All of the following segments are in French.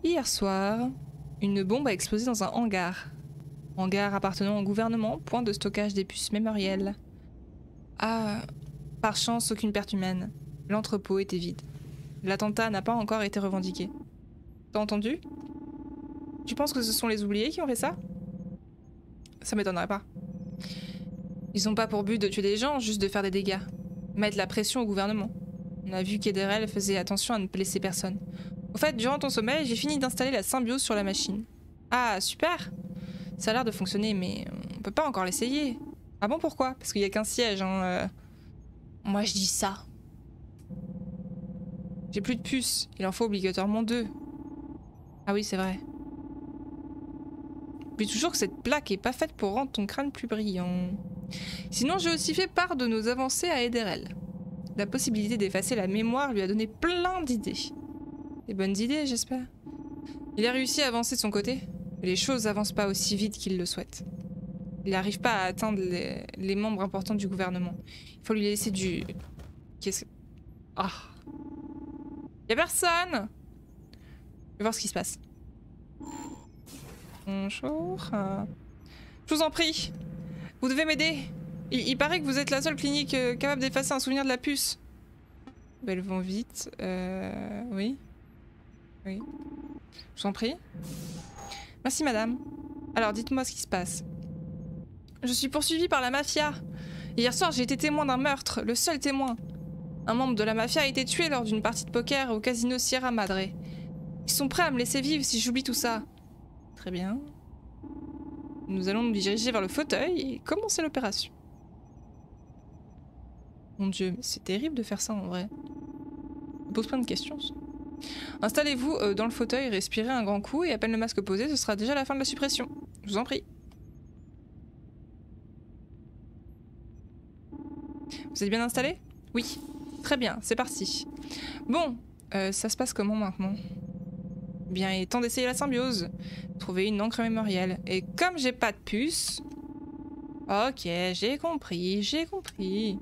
Hier soir, une bombe a explosé dans un hangar. Hangar appartenant au gouvernement, point de stockage des puces mémorielles. Ah, par chance, aucune perte humaine. L'entrepôt était vide. L'attentat n'a pas encore été revendiqué. T'as entendu? Tu penses que ce sont les oubliés qui ont fait ça? Ça m'étonnerait pas. Ils n'ont pas pour but de tuer des gens, juste de faire des dégâts. Mettre la pression au gouvernement. On a vu qu'Ederel faisait attention à ne blesser personne. Au fait, durant ton sommeil, j'ai fini d'installer la symbiose sur la machine. Ah, super! Ça a l'air de fonctionner, mais on peut pas encore l'essayer. Ah bon, pourquoi? Parce qu'il y a qu'un siège, hein. Moi, je dis ça. J'ai plus de puces. Il en faut obligatoirement 2. Ah oui, c'est vrai. Puis toujours que cette plaque est pas faite pour rendre ton crâne plus brillant. Sinon, j'ai aussi fait part de nos avancées à Ederel. La possibilité d'effacer la mémoire lui a donné plein d'idées. Des bonnes idées, j'espère. Il a réussi à avancer de son côté, mais les choses n'avancent pas aussi vite qu'il le souhaite. Il n'arrive pas à atteindre les membres importants du gouvernement. Il faut lui laisser du... Qu'est-ce que... Ah. Y'a personne! Je vais voir ce qui se passe. Bonjour. Je vous en prie. Vous devez m'aider. Il paraît que vous êtes la seule clinique capable d'effacer un souvenir de la puce. Elles vont vite. Oui. Oui. Je vous en prie. Merci madame. Alors dites-moi ce qui se passe. Je suis poursuivie par la mafia. Hier soir j'ai été témoin d'un meurtre, le seul témoin. Un membre de la mafia a été tué lors d'une partie de poker au casino Sierra Madre. Ils sont prêts à me laisser vivre si j'oublie tout ça. Très bien. Nous allons nous diriger vers le fauteuil et commencer l'opération. Mon dieu, c'est terrible de faire ça en vrai. Ça pose plein de questions. Ça. Installez-vous dans le fauteuil, respirez un grand coup et à peine le masque posé, ce sera déjà la fin de la suppression. Je vous en prie. Vous êtes bien installé? Oui. Très bien, c'est parti. Bon, ça se passe comment maintenant? Bien, il est temps d'essayer la symbiose. Trouver une encre mémorielle. Et comme j'ai pas de puce... Ok, j'ai compris, j'ai compris.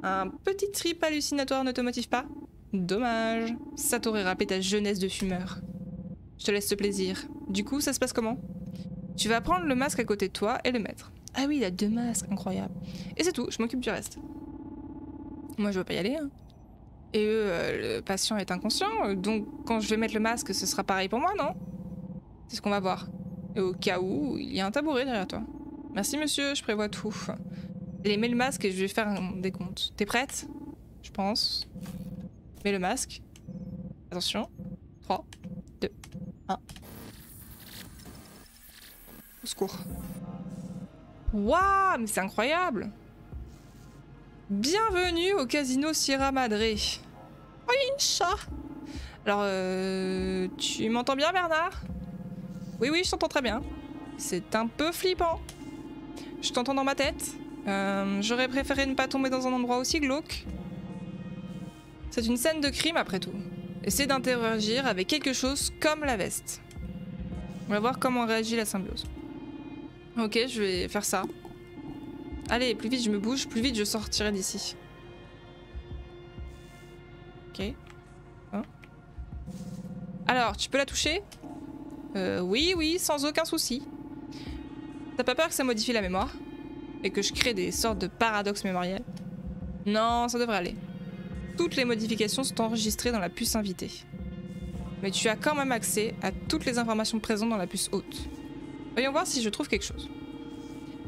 Un petit trip hallucinatoire ne te motive pas? Dommage. Ça t'aurait rappelé ta jeunesse de fumeur. Je te laisse ce plaisir. Du coup, ça se passe comment? Tu vas prendre le masque à côté de toi et le mettre. Ah oui, il a 2 masques, incroyable. Et c'est tout, je m'occupe du reste. Moi, je veux pas y aller, hein. Et le patient est inconscient, donc quand je vais mettre le masque, ce sera pareil pour moi, non? C'est ce qu'on va voir. Et au cas où, il y a un tabouret derrière toi. Merci monsieur, je prévois tout. Allez, mets le masque et je vais faire un décompte. T'es prête? Je pense. Mets le masque. Attention. 3, 2, 1. Au secours. Waouh, mais c'est incroyable! Bienvenue au casino Sierra Madre. Oui, chat. Alors, tu m'entends bien, Bernard? Oui, oui, je t'entends très bien. C'est un peu flippant. Je t'entends dans ma tête. J'aurais préféré ne pas tomber dans un endroit aussi glauque. C'est une scène de crime, après tout. Essaie d'interagir avec quelque chose comme la veste. On va voir comment réagit la symbiose. Ok, je vais faire ça. Allez, plus vite je me bouge, plus vite je sortirai d'ici. Ok. Hein? Alors, tu peux la toucher? Oui, oui, sans aucun souci. T'as pas peur que ça modifie la mémoire? Et que je crée des sortes de paradoxes mémoriels? Non, ça devrait aller. Toutes les modifications sont enregistrées dans la puce invitée. Mais tu as quand même accès à toutes les informations présentes dans la puce haute. Voyons voir si je trouve quelque chose.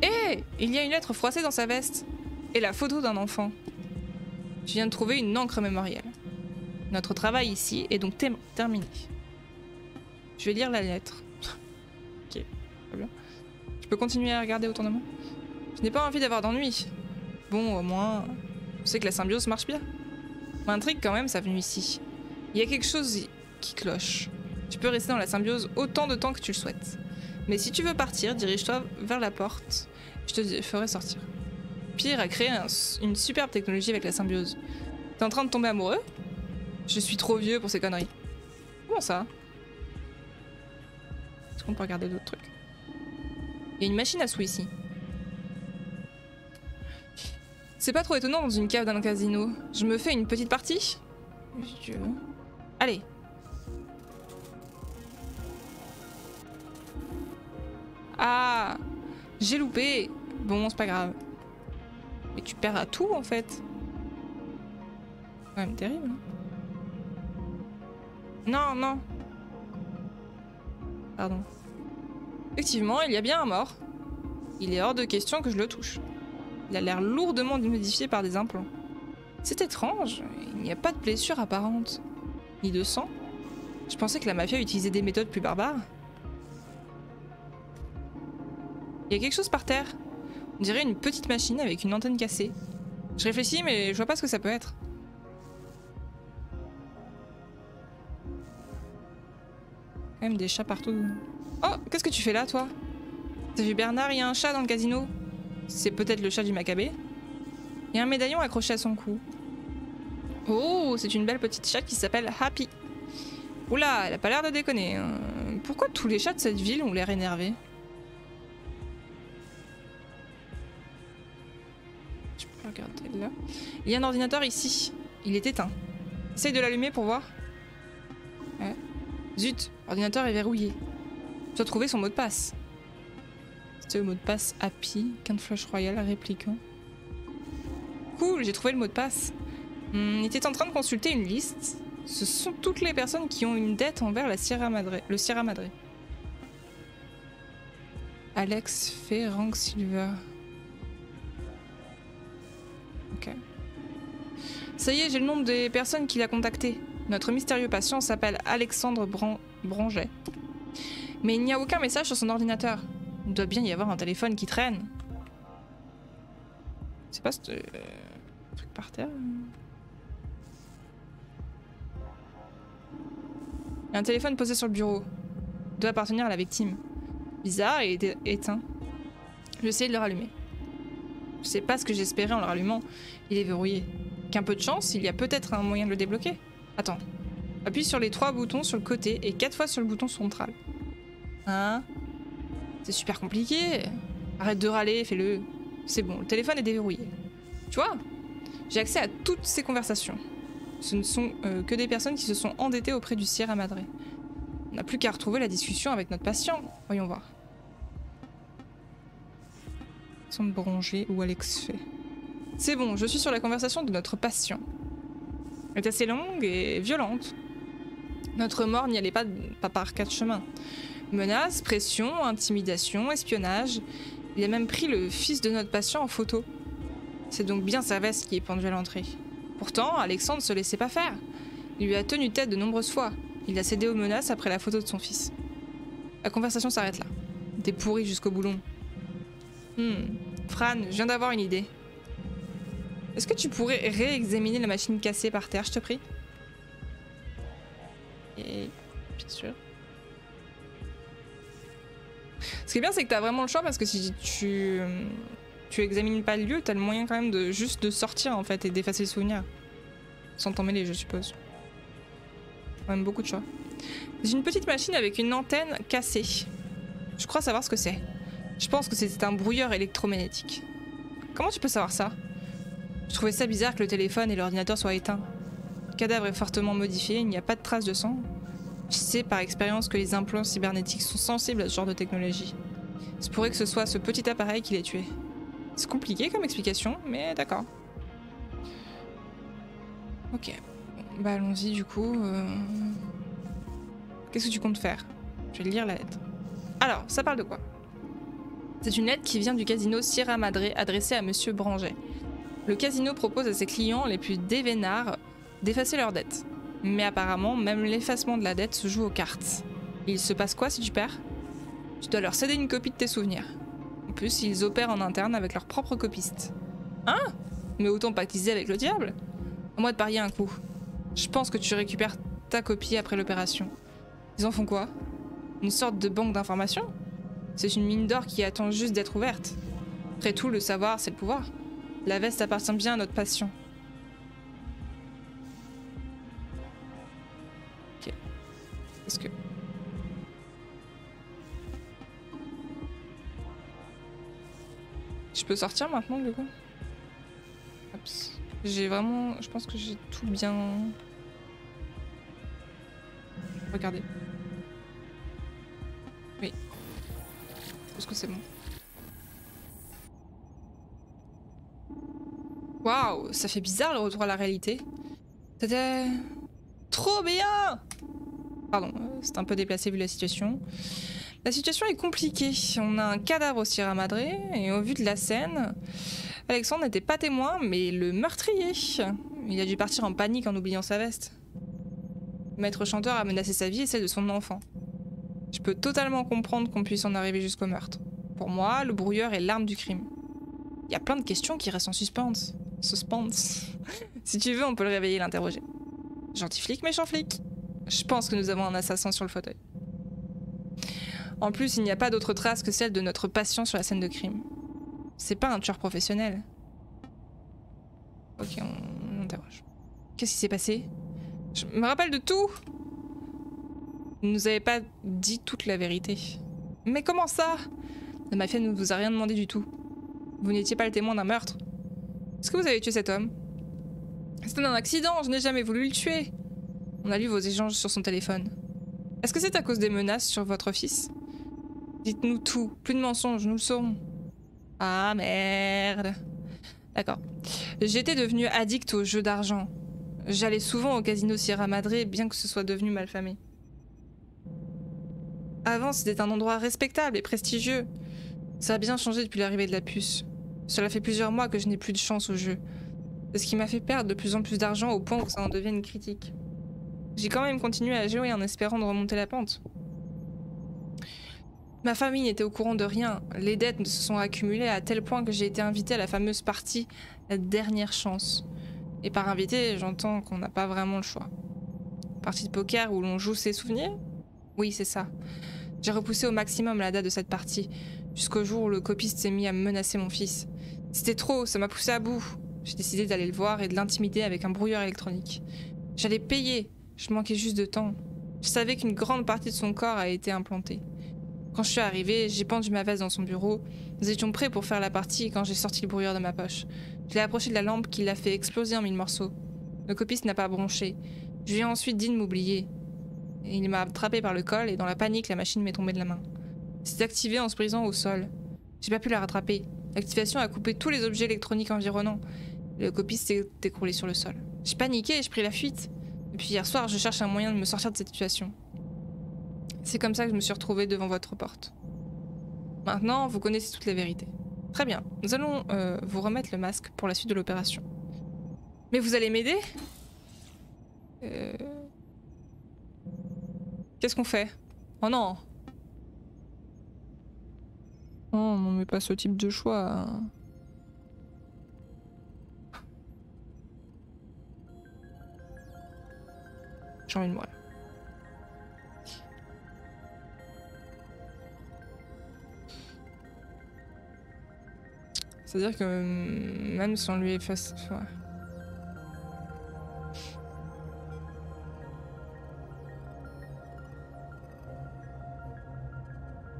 Hé! Il y a une lettre froissée dans sa veste. Et la photo d'un enfant. Je viens de trouver une encre mémorielle. Notre travail ici est donc terminé. Je vais lire la lettre. Ok, très bien. Je peux continuer à regarder autour de moi? Je n'ai pas envie d'avoir d'ennui. Bon, au moins, je sais que la symbiose marche bien. M'intrigue quand même sa venue ici. Il y a quelque chose qui cloche. Tu peux rester dans la symbiose autant de temps que tu le souhaites. Mais si tu veux partir, dirige-toi vers la porte. Je te ferai sortir. Pierre a créé une superbe technologie avec la symbiose. T'es en train de tomber amoureux? Je suis trop vieux pour ces conneries. Comment ça? Est-ce qu'on peut regarder d'autres trucs? Il y a une machine à sous ici. C'est pas trop étonnant dans une cave d'un casino. Je me fais une petite partie? Si tu veux. Allez. J'ai loupé. Bon, c'est pas grave. Mais tu perds à tout en fait. C'est quand même terrible. Non, non. Pardon. Effectivement, il y a bien un mort. Il est hors de question que je le touche. Il a l'air lourdement modifié par des implants. C'est étrange, il n'y a pas de blessure apparente. Ni de sang. Je pensais que la mafia utilisait des méthodes plus barbares. Il y a quelque chose par terre. On dirait une petite machine avec une antenne cassée. Je réfléchis mais je vois pas ce que ça peut être. Quand même des chats partout. Oh, qu'est-ce que tu fais là, toi? T'as vu Bernard, il y a un chat dans le casino. C'est peut-être le chat du Maccabée. Il y a un médaillon accroché à son cou. Oh, c'est une belle petite chatte qui s'appelle Happy. Oula, elle a pas l'air de déconner. Pourquoi tous les chats de cette ville ont l'air énervés? Je peux regarder là. Il y a un ordinateur ici. Il est éteint. Essaye de l'allumer pour voir. Ouais. Zut, l'ordinateur est verrouillé. Je dois trouver son mot de passe. C'était le mot de passe Happy, Can't Flush Royal, répliquant. Cool, j'ai trouvé le mot de passe. Il était en train de consulter une liste. Ce sont toutes les personnes qui ont une dette envers le Sierra Madre. Alex Ferranc Silver. Ok. Ça y est, j'ai le nom des personnes qu'il a contactées. Notre mystérieux patient s'appelle Alexandre Branget. Mais il n'y a aucun message sur son ordinateur. Il doit bien y avoir un téléphone qui traîne. C'est pas ce truc par terre. Il y a un téléphone posé sur le bureau. Il doit appartenir à la victime. Bizarre et éteint. Je vais essayer de le rallumer. Je sais pas ce que j'espérais en le rallumant. Il est verrouillé. Qu'un peu de chance, il y a peut-être un moyen de le débloquer. Attends. Appuie sur les 3 boutons sur le côté et 4 fois sur le bouton central. Hein? C'est super compliqué. Arrête de râler, fais-le. C'est bon, le téléphone est déverrouillé. Tu vois? J'ai accès à toutes ces conversations. Ce ne sont que des personnes qui se sont endettées auprès du Sierra Madre. On n'a plus qu'à retrouver la discussion avec notre patient. Voyons voir. Alexandre Branget ou Alex Fay. C'est bon, je suis sur la conversation de notre patient. Elle est assez longue et violente. Notre mort n'y allait pas par 4 chemins. Menaces, pression, intimidation, espionnage. Il a même pris le fils de notre patient en photo. C'est donc bien sa veste qui est pendue à l'entrée. Pourtant, Alexandre ne se laissait pas faire. Il lui a tenu tête de nombreuses fois. Il a cédé aux menaces après la photo de son fils. La conversation s'arrête là. T'es pourri jusqu'au boulon. Fran, je viens d'avoir une idée. Est-ce que tu pourrais réexaminer la machine cassée par terre, je te prie? Et bien sûr. Ce qui est bien, c'est que t'as vraiment le choix parce que si tu examines pas le lieu, t'as le moyen quand même de juste de sortir en fait et d'effacer le souvenir. Sans t'en mêler, je suppose. Quand même beaucoup de choix. C'est une petite machine avec une antenne cassée. Je crois savoir ce que c'est. Je pense que c'est un brouilleur électromagnétique. Comment tu peux savoir ça? Je trouvais ça bizarre que le téléphone et l'ordinateur soient éteints. Le cadavre est fortement modifié, il n'y a pas de traces de sang. Je sais par expérience que les implants cybernétiques sont sensibles à ce genre de technologie. Il se pourrait que ce soit ce petit appareil qui l'ait tué. C'est compliqué comme explication, mais d'accord. Ok. Bon, bah allons-y du coup. Qu'est-ce que tu comptes faire? Je vais lire la lettre. Alors, ça parle de quoi? C'est une lettre qui vient du casino Sierra Madre adressée à Monsieur Branget. Le casino propose à ses clients les plus dévénards d'effacer leurs dettes. Mais apparemment, même l'effacement de la dette se joue aux cartes. Et il se passe quoi si tu perds? Tu dois leur céder une copie de tes souvenirs. En plus, ils opèrent en interne avec leurs propres copistes. Hein? Mais autant pactiser avec le diable? À moi de parier un coup. Je pense que tu récupères ta copie après l'opération. Ils en font quoi? Une sorte de banque d'informations? C'est une mine d'or qui attend juste d'être ouverte. Après tout, le savoir, c'est le pouvoir. La veste appartient bien à notre patient. Ok. Est-ce que... Je peux sortir maintenant, du coup? Oups. J'ai vraiment... Je pense que j'ai tout bien... Regardez. Oui. Je pense que c'est bon. ça fait bizarre le retour à la réalité. C'était trop bien. Pardon, c'est un peu déplacé vu la situation. La situation est compliquée. On a un cadavre au Sierra Madre et au vu de la scène, Alexandre n'était pas témoin, mais le meurtrier. Il a dû partir en panique en oubliant sa veste. Le maître chanteur a menacé sa vie et celle de son enfant. Je peux totalement comprendre qu'on puisse en arriver jusqu'au meurtre. Pour moi, le brouilleur est l'arme du crime. Il y a plein de questions qui restent en suspense. Si tu veux, on peut le réveiller et l'interroger. Gentil flic, méchant flic. Je pense que nous avons un assassin sur le fauteuil. En plus, il n'y a pas d'autre trace que celle de notre patient sur la scène de crime. C'est pas un tueur professionnel. Ok, on interroge. Qu'est-ce qui s'est passé? Je me rappelle de tout. Vous ne nous avez pas dit toute la vérité. Mais comment ça? La mafia ne vous a rien demandé du tout. Vous n'étiez pas le témoin d'un meurtre. Est-ce que vous avez tué cet homme? C'était un accident, je n'ai jamais voulu le tuer. On a lu vos échanges sur son téléphone. Est-ce que c'est à cause des menaces sur votre fils? Dites-nous tout, plus de mensonges, nous le saurons. Ah merde. D'accord. J'étais devenue addict aux jeux d'argent. J'allais souvent au casino Sierra Madre, bien que ce soit devenu malfamé. Avant, c'était un endroit respectable et prestigieux. Ça a bien changé depuis l'arrivée de la puce. Cela fait plusieurs mois que je n'ai plus de chance au jeu. C'est ce qui m'a fait perdre de plus en plus d'argent au point où ça en devienne critique. J'ai quand même continué à jouer en espérant de remonter la pente. Ma famille n'était au courant de rien. Les dettes se sont accumulées à tel point que j'ai été invitée à la fameuse partie La Dernière Chance. Et par invité, j'entends qu'on n'a pas vraiment le choix. Partie de poker où l'on joue ses souvenirs? Oui, c'est ça. J'ai repoussé au maximum la date de cette partie, jusqu'au jour où le copiste s'est mis à menacer mon fils. C'était trop, ça m'a poussé à bout. J'ai décidé d'aller le voir et de l'intimider avec un brouilleur électronique. J'allais payer, je manquais juste de temps. Je savais qu'une grande partie de son corps a été implantée. Quand je suis arrivée, j'ai pendu ma veste dans son bureau. Nous étions prêts pour faire la partie quand j'ai sorti le brouilleur de ma poche. Je l'ai approché de la lampe qui l'a fait exploser en 1000 morceaux. Le copiste n'a pas bronché. Je lui ai ensuite dit de m'oublier. Il m'a attrapé par le col et dans la panique, la machine m'est tombée de la main. C'est activé en se brisant au sol. J'ai pas pu la rattraper. L'activation a coupé tous les objets électroniques environnants. Le copiste s'est écroulé sur le sol. J'ai paniqué et j'ai pris la fuite. Depuis hier soir, je cherche un moyen de me sortir de cette situation. C'est comme ça que je me suis retrouvée devant votre porte. Maintenant, vous connaissez toute la vérité. Très bien, nous allons vous remettre le masque pour la suite de l'opération. Mais vous allez m'aider? Qu'est-ce qu'on fait? Oh non! Oh non, mais pas ce type de choix. J'ai envie de mourir. C'est-à-dire que même si on lui efface... Ouais.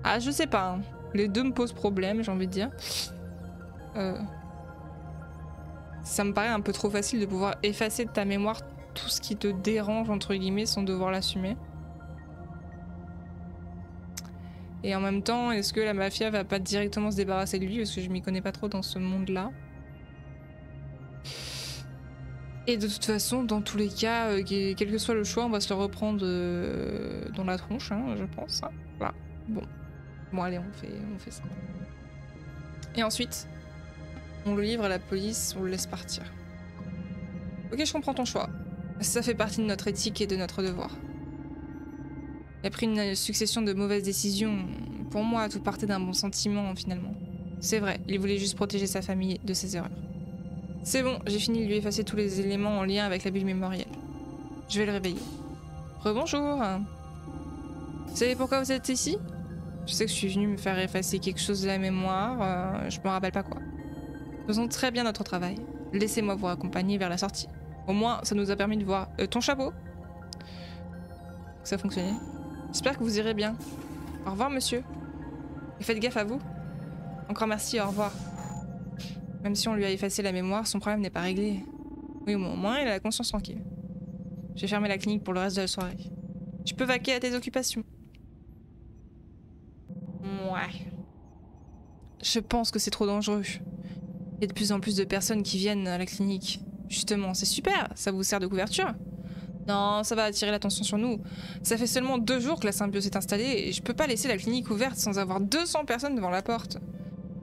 Ah, je sais pas. Hein. Les deux me posent problème, j'ai envie de dire. Ça me paraît un peu trop facile de pouvoir effacer de ta mémoire tout ce qui te dérange, entre guillemets, sans devoir l'assumer. Et en même temps, est-ce que la mafia va pas directement se débarrasser de lui? Parce que je m'y connais pas trop dans ce monde-là. Et de toute façon, dans tous les cas, quel que soit le choix, on va se le reprendre dans la tronche, hein, je pense. Hein. Voilà. Bon. Bon, allez, on fait ça. Et ensuite, on le livre à la police, on le laisse partir. Ok, je comprends ton choix. Ça fait partie de notre éthique et de notre devoir. Il a pris une succession de mauvaises décisions. Pour moi, tout partait d'un bon sentiment, finalement. C'est vrai, il voulait juste protéger sa famille de ses erreurs. C'est bon, j'ai fini de lui effacer tous les éléments en lien avec la bulle mémorielle. Je vais le réveiller. Rebonjour. Vous savez pourquoi vous êtes ici? Je sais que je suis venue me faire effacer quelque chose de la mémoire, je me rappelle pas quoi. Faisons très bien notre travail. Laissez-moi vous accompagner vers la sortie. Au moins, ça nous a permis de voir ton chapeau. Ça a fonctionné. J'espère que vous irez bien. Au revoir, monsieur. Et faites gaffe à vous. Encore merci, au revoir. Même si on lui a effacé la mémoire, son problème n'est pas réglé. Oui, au moins, il a la conscience tranquille. Je vais fermer la clinique pour le reste de la soirée. Tu peux vaquer à tes occupations. Ouais. Je pense que c'est trop dangereux. Il y a de plus en plus de personnes qui viennent à la clinique. Justement, c'est super, ça vous sert de couverture. Non, ça va attirer l'attention sur nous. Ça fait seulement 2 jours que la symbiose est installée et je peux pas laisser la clinique ouverte sans avoir 200 personnes devant la porte.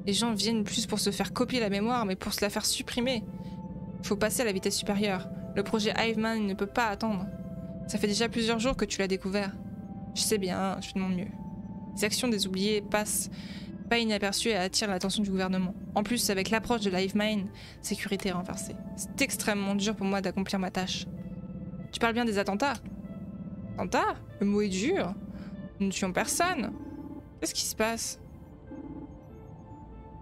Les gens viennent plus pour se faire copier la mémoire, mais pour se la faire supprimer. Faut passer à la vitesse supérieure. Le projet Hiveman ne peut pas attendre. Ça fait déjà plusieurs jours que tu l'as découvert. Je sais bien, je fais de mon mieux. Les actions des oubliés passent pas inaperçues et attirent l'attention du gouvernement. En plus, avec l'approche de la Hivemine, sécurité renversée. C'est extrêmement dur pour moi d'accomplir ma tâche. Tu parles bien des attentats? Attentats? Le mot est dur. Nous ne tuons personne. Qu'est-ce qui se passe?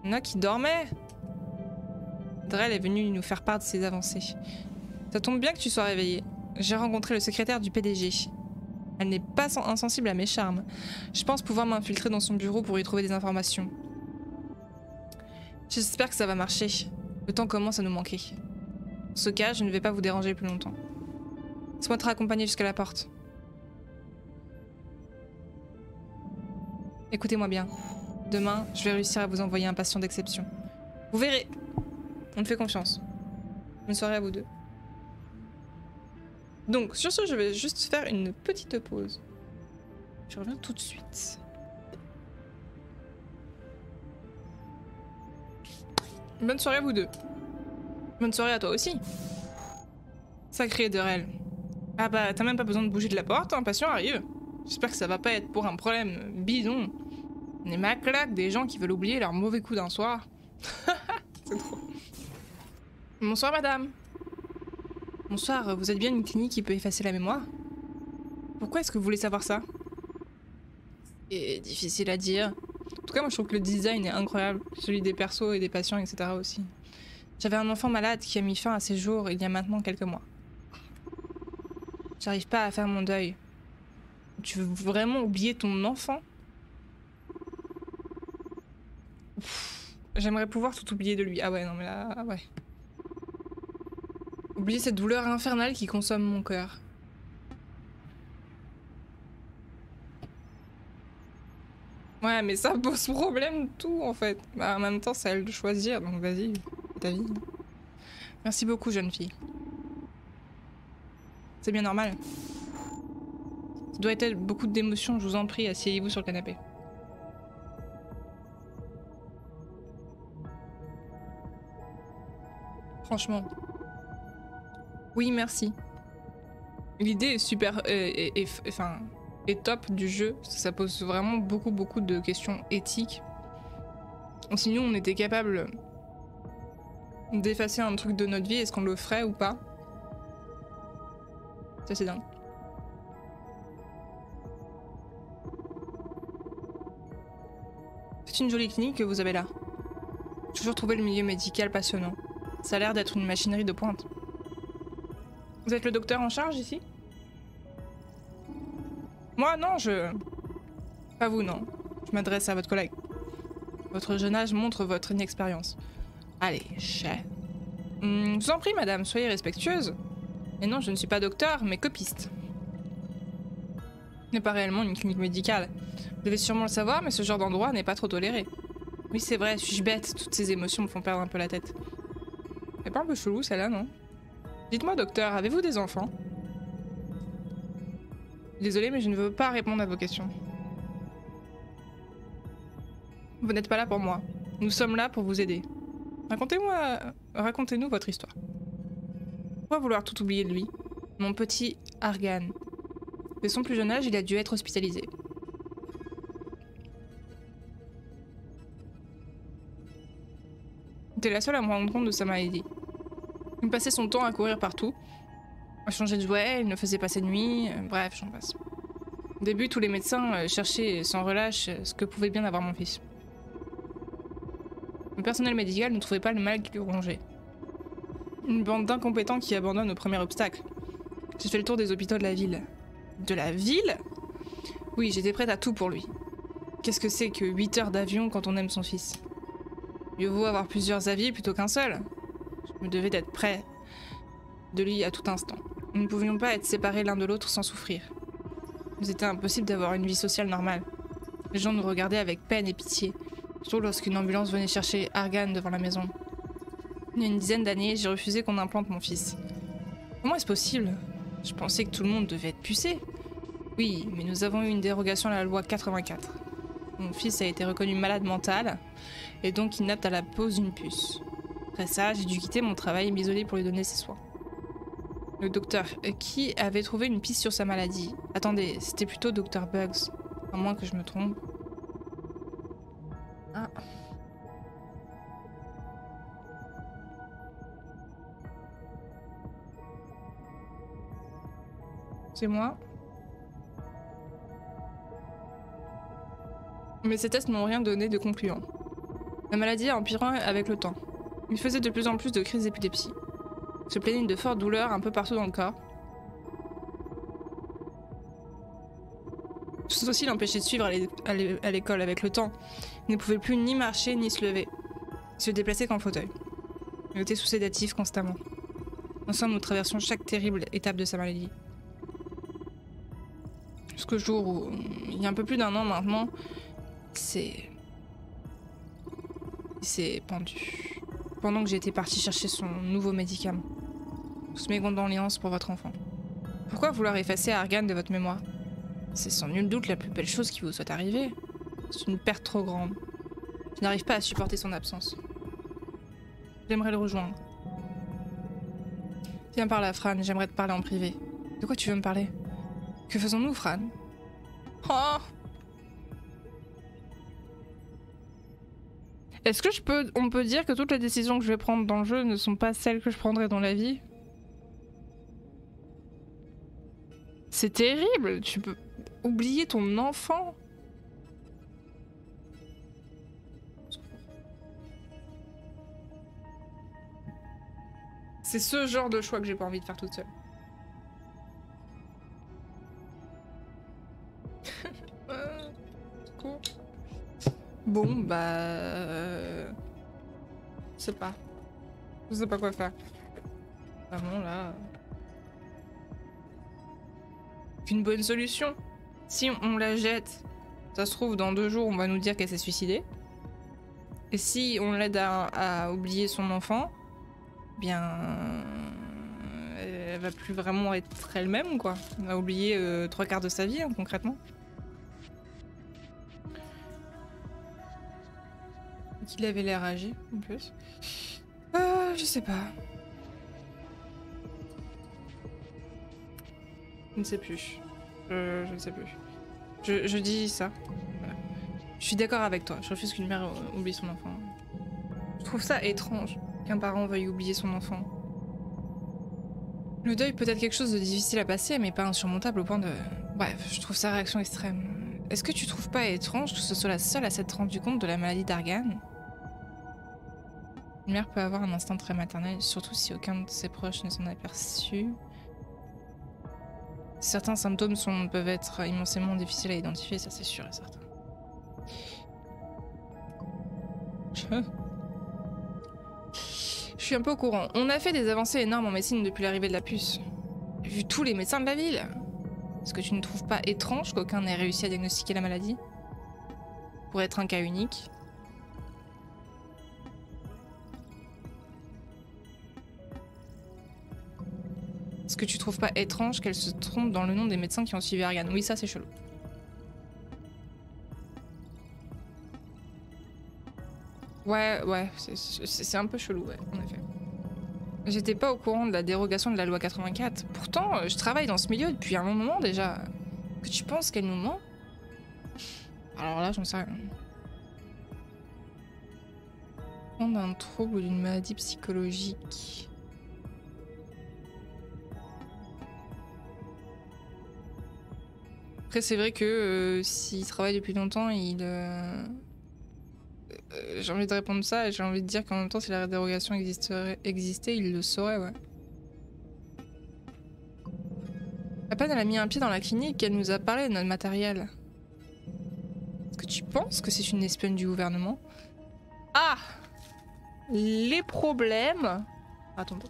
Il y en a qui dormaient. Drell est venu nous faire part de ses avancées. Ça tombe bien que tu sois réveillé. J'ai rencontré le secrétaire du PDG. Elle n'est pas insensible à mes charmes. Je pense pouvoir m'infiltrer dans son bureau pour y trouver des informations. J'espère que ça va marcher. Le temps commence à nous manquer. En ce cas, je ne vais pas vous déranger plus longtemps. Laisse-moi te raccompagner jusqu'à la porte. Écoutez-moi bien. Demain, je vais réussir à vous envoyer un patient d'exception. Vous verrez. On me fait confiance. Bonne soirée à vous deux. Donc, sur ce, je vais juste faire une petite pause. Je reviens tout de suite. Bonne soirée à vous deux. Bonne soirée à toi aussi. Sacré Drell. Ah bah, t'as même pas besoin de bouger de la porte, un patient arrive. J'espère que ça va pas être pour un problème bidon. On est ma claque des gens qui veulent oublier leur mauvais coup d'un soir. C'est trop. Bonsoir madame. Bonsoir, vous êtes bien une clinique qui peut effacer la mémoire? Pourquoi est-ce que vous voulez savoir ça? C'est difficile à dire. En tout cas, moi je trouve que le design est incroyable. Celui des persos et des patients, etc. aussi. J'avais un enfant malade qui a mis fin à ses jours il y a maintenant quelques mois. J'arrive pas à faire mon deuil. Tu veux vraiment oublier ton enfant? J'aimerais pouvoir tout oublier de lui. Ah ouais, non mais là, ah ouais. Oublier cette douleur infernale qui consomme mon cœur. Ouais, mais ça pose problème tout en fait. Bah, en même temps, c'est à elle de choisir, donc vas-y, c'est ta vie. Merci beaucoup, jeune fille. C'est bien normal. Ça doit être beaucoup d'émotions, je vous en prie, asseyez-vous sur le canapé. Franchement. Oui, merci. L'idée est super... enfin, est top du jeu. Ça pose vraiment beaucoup de questions éthiques. Si nous, on était capable d'effacer un truc de notre vie, est-ce qu'on le ferait ou pas? Ça, c'est dingue. C'est une jolie clinique que vous avez là. J'ai toujours trouvé le milieu médical passionnant. Ça a l'air d'être une machinerie de pointe. Vous êtes le docteur en charge ici? Moi, non, Pas vous, non. Je m'adresse à votre collègue. Votre jeune âge montre votre inexpérience. Allez, chat. Je vous en prie, madame, soyez respectueuse. Et non, je ne suis pas docteur, mais copiste. Ce n'est pas réellement une clinique médicale. Vous devez sûrement le savoir, mais ce genre d'endroit n'est pas trop toléré. Oui, c'est vrai, suis-je bête? Toutes ces émotions me font perdre un peu la tête. Elle est pas un peu chelou, celle-là, non? Dites-moi, docteur, avez-vous des enfants? Désolée, mais je ne veux pas répondre à vos questions. Vous n'êtes pas là pour moi. Nous sommes là pour vous aider. Racontez-nous votre histoire. Pourquoi vouloir tout oublier de lui? Mon petit Argan. Dès son plus jeune âge, il a dû être hospitalisé. J'étais la seule à me rendre compte de sa maladie. Il passait son temps à courir partout, à changer de jouet, il ne faisait pas ses nuits, bref, j'en passe. Au début, tous les médecins cherchaient sans relâche ce que pouvait bien avoir mon fils. Le personnel médical ne trouvait pas le mal qui lui rongeait. Une bande d'incompétents qui abandonnent au premier obstacle. J'ai fait le tour des hôpitaux de la ville. De la ville? Oui, j'étais prête à tout pour lui. Qu'est-ce que c'est que 8 heures d'avion quand on aime son fils? Mieux vaut avoir plusieurs avis plutôt qu'un seul. Je me devais d'être près de lui à tout instant. Nous ne pouvions pas être séparés l'un de l'autre sans souffrir. Il était impossible d'avoir une vie sociale normale. Les gens nous regardaient avec peine et pitié, surtout lorsqu'une ambulance venait chercher Argan devant la maison. Il y a une dizaine d'années, j'ai refusé qu'on implante mon fils. Comment est-ce possible? Je pensais que tout le monde devait être pucé. Oui, mais nous avons eu une dérogation à la loi 84. Mon fils a été reconnu malade mental et donc inapte à la pose d'une puce. Après ça, j'ai dû quitter mon travail et m'isoler pour lui donner ses soins. Le docteur, qui avait trouvé une piste sur sa maladie. Attendez, c'était plutôt Dr Bugs. À moins que je me trompe. Ah. C'est moi. Mais ces tests n'ont rien donné de concluant. La maladie a empiré avec le temps. Il faisait de plus en plus de crises d'épilepsie. Se plaignait de fortes douleurs un peu partout dans le corps. Ceci l'empêchait de suivre à l'école avec le temps. Il ne pouvait plus ni marcher ni se lever. Il se déplaçait qu'en fauteuil. Il était sous sédatif constamment. Ensemble, nous traversions chaque terrible étape de sa maladie. Jusqu'au jour où, il y a un peu plus d'1 an maintenant, il s'est pendu. Pendant que j'étais partie chercher son nouveau médicament. Toutes mes condoléances pour votre enfant. Pourquoi vouloir effacer Argan de votre mémoire? C'est sans nul doute la plus belle chose qui vous soit arrivée. C'est une perte trop grande. Je n'arrive pas à supporter son absence. J'aimerais le rejoindre. Viens par là, Fran, j'aimerais te parler en privé. De quoi tu veux me parler? Que faisons-nous, Fran? Oh! Est-ce que on peut dire que toutes les décisions que je vais prendre dans le jeu ne sont pas celles que je prendrais dans la vie? C'est terrible, tu peux oublier ton enfant. C'est ce genre de choix que j'ai pas envie de faire toute seule. Cool. Bon, bah... Je sais pas. Je sais pas quoi faire. Vraiment, là... Une bonne solution. Si on la jette, ça se trouve, dans 2 jours, on va nous dire qu'elle s'est suicidée. Et si on l'aide à oublier son enfant, bien... elle va plus vraiment être elle-même, quoi. Elle va oublier 3/4 de sa vie, hein, concrètement. Il avait l'air âgé, en plus. Je sais pas. Je ne sais plus. Je ne sais plus. Je dis ça. Voilà. Je suis d'accord avec toi. Je refuse qu'une mère oublie son enfant. Je trouve ça étrange qu'un parent veuille oublier son enfant. Le deuil peut être quelque chose de difficile à passer, mais pas insurmontable au point de... Bref, je trouve sa réaction extrême. Est-ce que tu trouves pas étrange que ce soit la seule à s'être rendue compte de la maladie d'Argan? Une mère peut avoir un instinct très maternel, surtout si aucun de ses proches ne s'en aperçut. Certains symptômes peuvent être immensément difficiles à identifier, ça c'est sûr et certain. Je suis un peu au courant. On a fait des avancées énormes en médecine depuis l'arrivée de la puce. J'ai vu tous les médecins de la ville. Est-ce que tu ne trouves pas étrange qu'aucun n'ait réussi à diagnostiquer la maladie? Pour être un cas unique. Est-ce que tu trouves pas étrange qu'elle se trompe dans le nom des médecins qui ont suivi Argan? Oui, ça c'est chelou. Ouais, c'est un peu chelou, ouais, en effet. J'étais pas au courant de la dérogation de la loi 84. Pourtant, je travaille dans ce milieu depuis un long moment déjà. Que tu penses qu'elle nous ment? Alors là, j'en sais rien. On a un trouble ou d'une maladie psychologique. Après, c'est vrai que s'il travaille depuis longtemps, j'ai envie de répondre ça et j'ai envie de dire qu'en même temps, si la dérogation existait, il le saurait, ouais. À peine elle a mis un pied dans la clinique qu'elle nous a parlé de notre matériel. Est-ce que tu penses que c'est une espionne du gouvernement? Ah! Les problèmes... Attends.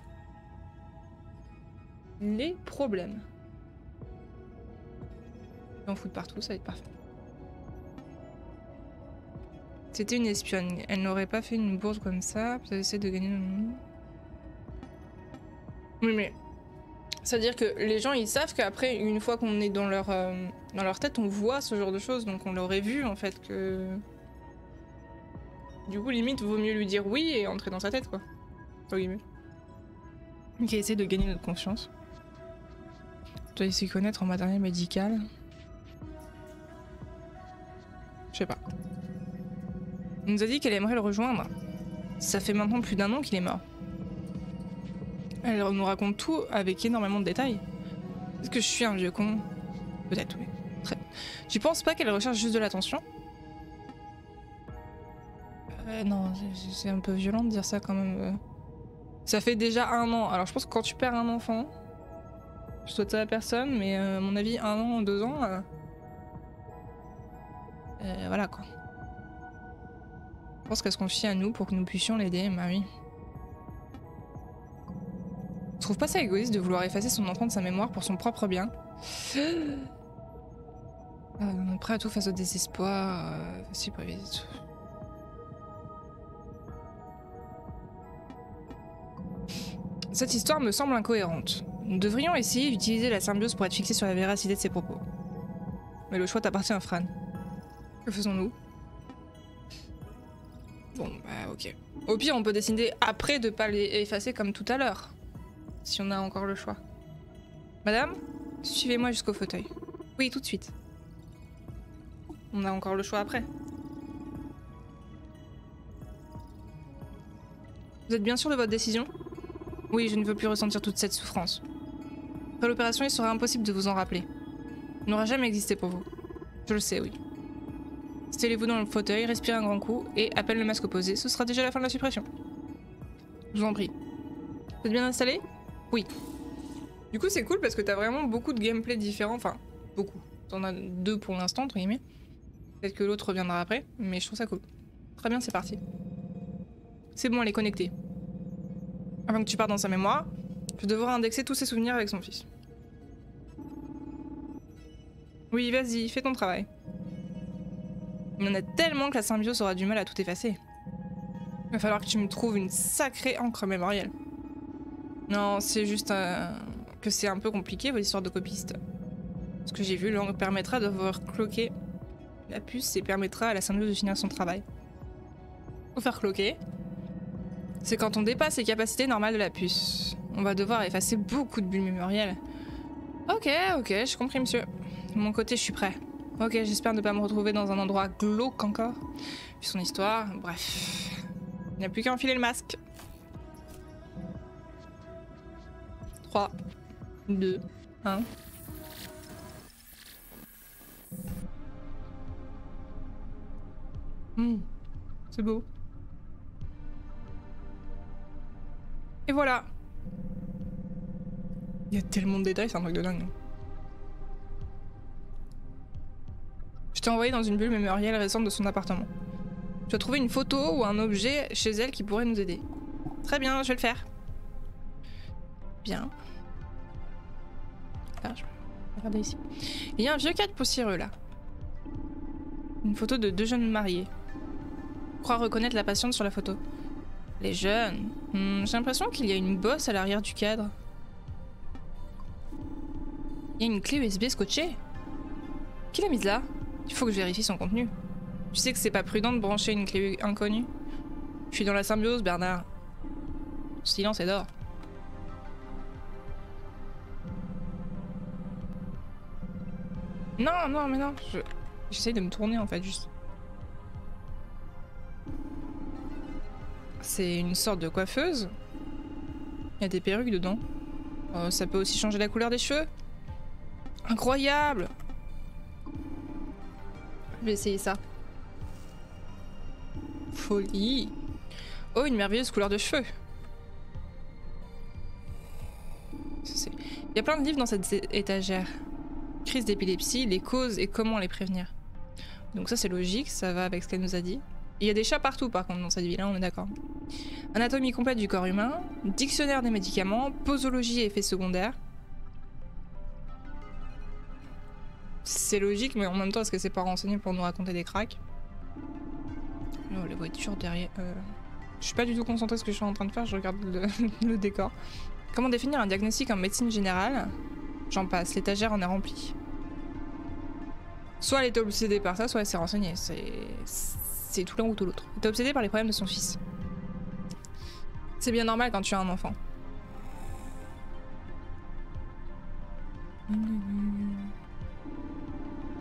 Les problèmes. On fout de partout, ça va être parfait. C'était une espionne. Elle n'aurait pas fait une bourde comme ça. Peut-être essayer de gagner le monde. Oui, mais c'est-à-dire que les gens, ils savent qu'après, une fois qu'on est dans leur tête, on voit ce genre de choses. Donc on l'aurait vu, en fait, que... Du coup, limite, vaut mieux lui dire oui et entrer dans sa tête, quoi. Oui, mais... Qui essaie de gagner notre confiance. Doit s'y connaître en matériel médical. Je sais pas. Elle nous a dit qu'elle aimerait le rejoindre. Ça fait maintenant plus d'1 an qu'il est mort. Elle nous raconte tout avec énormément de détails. Est-ce que je suis un vieux con? Peut-être, oui. Très. Tu penses pas qu'elle recherche juste de l'attention? Non, c'est un peu violent de dire ça quand même. Ça fait déjà 1 an. Alors je pense que quand tu perds un enfant, je souhaite ça à personne, mais à mon avis, 1 an, 2 ans... voilà quoi. Je pense qu'elle se confie à nous pour que nous puissions l'aider, bah oui. Je trouve pas ça égoïste de vouloir effacer son enfant de sa mémoire pour son propre bien. Prêt à tout face au désespoir, facile pour éviter tout. Cette histoire me semble incohérente. Nous devrions essayer d'utiliser la symbiose pour être fixés sur la véracité de ses propos. Mais le choix t'appartient, Fran. Que faisons-nous? Bon, bah ok. Au pire, on peut décider après de pas les effacer comme tout à l'heure. Si on a encore le choix. Madame, suivez-moi jusqu'au fauteuil. Oui, tout de suite. On a encore le choix après. Vous êtes bien sûr de votre décision? Oui, je ne veux plus ressentir toute cette souffrance. Après l'opération, il sera impossible de vous en rappeler. Il n'aura jamais existé pour vous. Je le sais, oui. Installez-vous dans le fauteuil, respirez un grand coup et appelle le masque opposé. Ce sera déjà la fin de la suppression. Je vous en prie. Vous êtes bien installé? Oui. Du coup, c'est cool parce que t'as vraiment beaucoup de gameplay différents. Enfin, beaucoup. T'en as 2 pour l'instant, entre guillemets. Peut-être que l'autre reviendra après, mais je trouve ça cool. Très bien, c'est parti. C'est bon, elle est connectée. Avant que tu partes dans sa mémoire, je vais devoir indexer tous ses souvenirs avec son fils. Oui, vas-y, fais ton travail. Il y en a tellement que la symbiose aura du mal à tout effacer. Il va falloir que tu me trouves une sacrée encre mémorielle. Non, c'est juste que c'est un peu compliqué vos histoires de copistes. Ce que j'ai vu leur permettra de voir cloquer la puce et permettra à la symbiose de finir son travail. Pour faire cloquer, c'est quand on dépasse les capacités normales de la puce. On va devoir effacer beaucoup de bulles mémorielles. Ok, j'ai compris, monsieur. De mon côté, je suis prêt. Ok, j'espère ne pas me retrouver dans un endroit glauque encore. Puis son histoire, bref. Il n'y a plus qu'à enfiler le masque. 3, 2, 1. C'est beau. Et voilà. Il y a tellement de détails, c'est un truc de dingue. Je t'ai envoyé dans une bulle mémorielle récente de son appartement. Tu as trouvé une photo ou un objet chez elle qui pourrait nous aider. Très bien, je vais le faire. Bien. Là, je vais regarder ici. Il y a un vieux cadre poussiéreux là. Une photo de 2 jeunes mariés. Je crois reconnaître la patiente sur la photo. Les jeunes. J'ai l'impression qu'il y a une bosse à l'arrière du cadre. Il y a une clé USB scotchée. Qui l'a mise là? Il faut que je vérifie son contenu. Tu sais que c'est pas prudent de brancher une clé inconnue. Je suis dans la symbiose, Bernard. Silence est d'or. Non, non, mais non. J'essaye de me tourner en fait, juste. C'est une sorte de coiffeuse. Il y a des perruques dedans. Ça peut aussi changer la couleur des cheveux. Incroyable! Je vais essayer ça. Folie! Oh, une merveilleuse couleur de cheveux. Il y a plein de livres dans cette étagère. Crise d'épilepsie, les causes et comment les prévenir. Donc ça c'est logique, ça va avec ce qu'elle nous a dit. Il y a des chats partout par contre dans cette ville, là on est d'accord. Anatomie complète du corps humain, dictionnaire des médicaments, posologie et effets secondaires. C'est logique, mais en même temps, est-ce que c'est pas renseigné pour nous raconter des cracks? Oh, les voitures derrière. Je suis pas du tout concentrée sur ce que je suis en train de faire, je regarde le décor. Comment définir un diagnostic en médecine générale? J'en passe, l'étagère en est remplie. Soit elle était obsédée par ça, soit elle s'est renseignée. C'est tout l'un ou tout l'autre. Elle était obsédée par les problèmes de son fils. C'est bien normal quand tu as un enfant.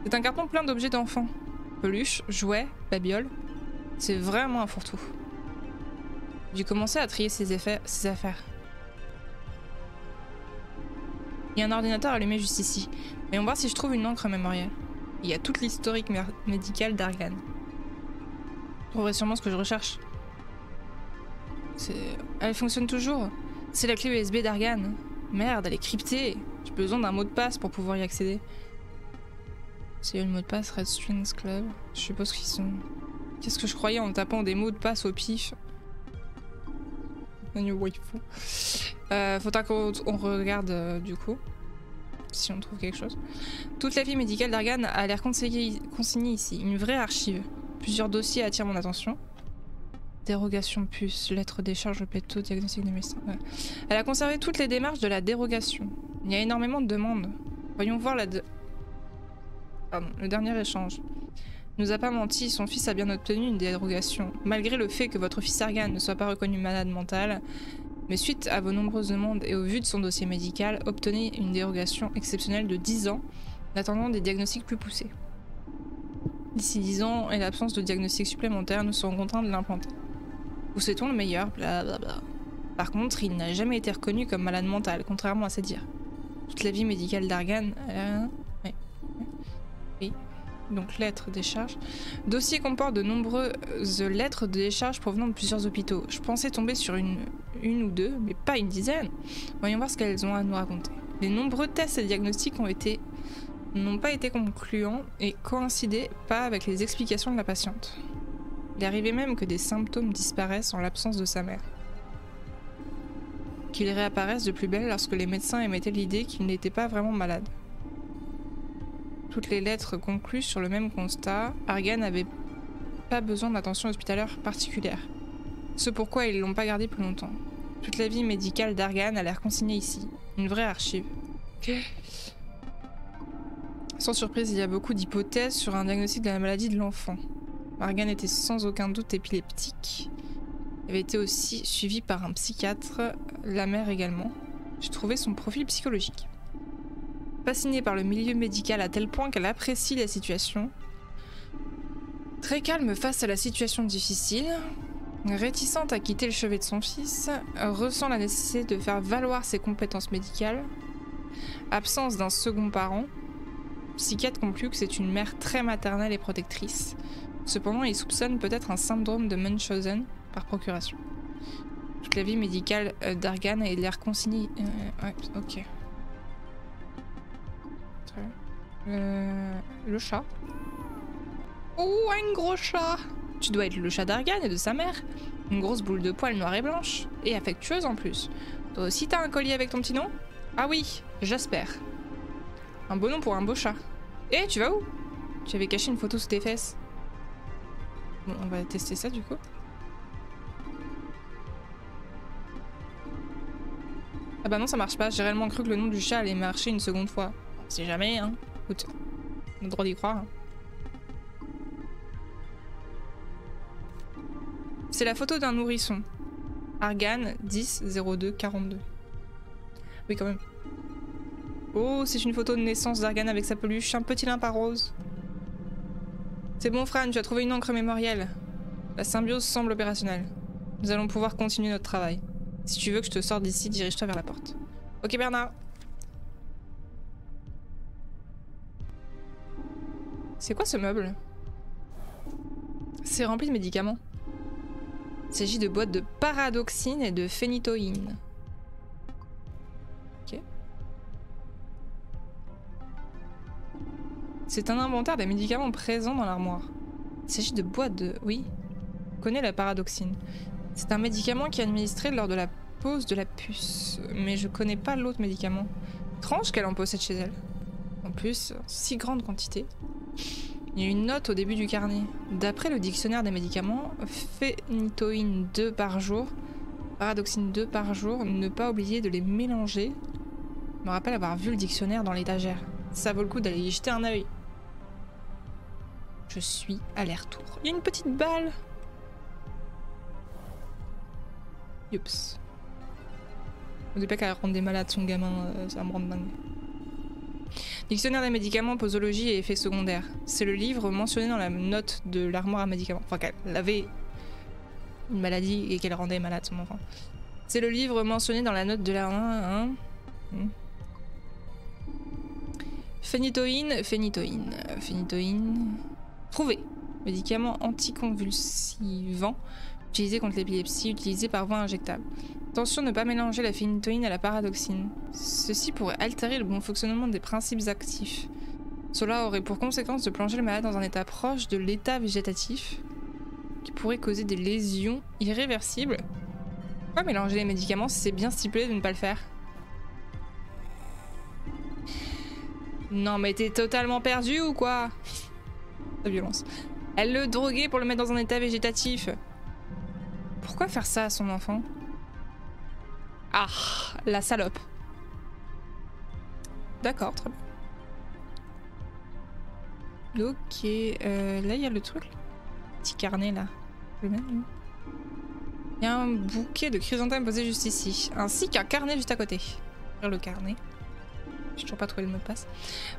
C'est un carton plein d'objets d'enfants. Peluches, jouets, babioles. C'est vraiment un fourre-tout. J'ai commencé à trier ses affaires. Il y a un ordinateur allumé juste ici. Mais on va voir si je trouve une encre mémorielle. Il y a toute l'historique médical d'Argan. Je trouverai sûrement ce que je recherche. Elle fonctionne toujours. C'est la clé USB d'Argan. Merde, elle est cryptée. J'ai besoin d'un mot de passe pour pouvoir y accéder. C'est le mot de passe Red Strings Club. Je suppose qu'ils sont... Qu'est-ce que je croyais en tapant des mots de passe au pif? Faudra qu'on regarde du coup. Si on trouve quelque chose. Toute la vie médicale d'Argan a l'air consignée ici. Une vraie archive. Plusieurs dossiers attirent mon attention. Dérogation puce, lettre décharge au plateau, diagnostic des médecins. Ouais. Elle a conservé toutes les démarches de la dérogation. Il y a énormément de demandes. Voyons voir le dernier échange. Nous a pas menti, son fils a bien obtenu une dérogation. Malgré le fait que votre fils Argan ne soit pas reconnu malade mental, mais suite à vos nombreuses demandes et au vu de son dossier médical, obtenez une dérogation exceptionnelle de 10 ans, en attendant des diagnostics plus poussés. D'ici 10 ans et l'absence de diagnostic supplémentaire, nous serons contraints de l'implanter. Vous souhaitons le meilleur, blablabla. Par contre, il n'a jamais été reconnu comme malade mental, contrairement à ses dires. Toute la vie médicale d'Argan... Oui. Donc, lettres, décharge. Dossier comporte de nombreuses lettres de décharge provenant de plusieurs hôpitaux. Je pensais tomber sur une ou deux, mais pas une dizaine. Voyons voir ce qu'elles ont à nous raconter. Les nombreux tests et diagnostics n'ont pas été concluants et coïncidaient pas avec les explications de la patiente. Il arrivait même que des symptômes disparaissent en l'absence de sa mère. Qu'ils réapparaissent de plus belle lorsque les médecins émettaient l'idée qu'il n'était pas vraiment malade. Toutes les lettres concluent sur le même constat. Argan n'avait pas besoin d'attention hospitalière particulière. Ce pourquoi ils l'ont pas gardé plus longtemps. Toute la vie médicale d'Argan a l'air consignée ici. Une vraie archive. Sans surprise, il y a beaucoup d'hypothèses sur un diagnostic de la maladie de l'enfant. Argan était sans aucun doute épileptique. Il avait été aussi suivi par un psychiatre, la mère également. J'ai trouvé son profil psychologique. Fascinée par le milieu médical à tel point qu'elle apprécie la situation. Très calme face à la situation difficile. Réticente à quitter le chevet de son fils. Ressent la nécessité de faire valoir ses compétences médicales. Absence d'un second parent. Psychiatre conclut que c'est une mère très maternelle et protectrice. Cependant, il soupçonne peut-être un syndrome de Munchausen par procuration. Toute la vie médicale d'Argan a l'air consignée... ouais, ok. Le chat. Oh, un gros chat! Tu dois être le chat d'Argan et de sa mère. Une grosse boule de poils noire et blanche. Et affectueuse en plus. Toi aussi t'as un collier avec ton petit nom? Ah oui, Jasper. Un beau nom pour un beau chat. Eh, tu vas où? Tu avais caché une photo sous tes fesses. Bon, on va tester ça du coup. Ah bah non, ça marche pas. J'ai réellement cru que le nom du chat allait marcher une seconde fois. On sait jamais, hein. Écoute, on a le droit d'y croire. Hein. C'est la photo d'un nourrisson. Argan 10-02-42. Oui, quand même. Oh, c'est une photo de naissance d'Argan avec sa peluche, un petit lympa rose. C'est bon, Fran, tu as trouvé une encre mémorielle. La symbiose semble opérationnelle. Nous allons pouvoir continuer notre travail. Si tu veux que je te sorte d'ici, dirige-toi vers la porte. Ok, Bernard. C'est quoi ce meuble? C'est rempli de médicaments. Il s'agit de boîtes de paradoxine et de phénitoïne. Ok. C'est un inventaire des médicaments présents dans l'armoire. Il s'agit de boîtes de... Oui. On connaît la paradoxine. C'est un médicament qui est administré lors de la pose de la puce. Mais je connais pas l'autre médicament. Étrange qu'elle en possède chez elle. En plus, en si grande quantité. Il y a une note au début du carnet. D'après le dictionnaire des médicaments, phénitoïne 2 par jour Paradoxine 2 par jour, ne pas oublier de les mélanger. Je me rappelle avoir vu le dictionnaire dans l'étagère. Ça vaut le coup d'aller y jeter un œil. Je suis aller-retour. Il y a une petite balle. Youps. On dit pas qu'elle rend des malades son gamin, ça me rend dingue. Dictionnaire des médicaments, posologie et effets secondaires. C'est le livre mentionné dans la note de l'armoire à médicaments. Enfin, qu'elle avait une maladie et qu'elle rendait malade son enfant. C'est le livre mentionné dans la note de l'armoire. Phénitoïne. Trouvé. Médicament anticonvulsivant utilisé contre l'épilepsie, utilisé par voie injectable. Attention, ne pas mélanger la phénitoïne à la paradoxine. Ceci pourrait altérer le bon fonctionnement des principes actifs. Cela aurait pour conséquence de plonger le malade dans un état proche de l'état végétatif, qui pourrait causer des lésions irréversibles. Pourquoi mélanger les médicaments si c'est bien stipulé de ne pas le faire? Non mais t'es totalement perdu ou quoi? La violence. Elle le droguait pour le mettre dans un état végétatif. Pourquoi faire ça à son enfant? Ah, la salope. D'accord, très bien. Ok, là il y a le truc. Petit carnet là. Il y a un bouquet de chrysanthèmes posé juste ici, ainsi qu'un carnet juste à côté. Le carnet. J'ai toujours pas trouvé le mot de passe.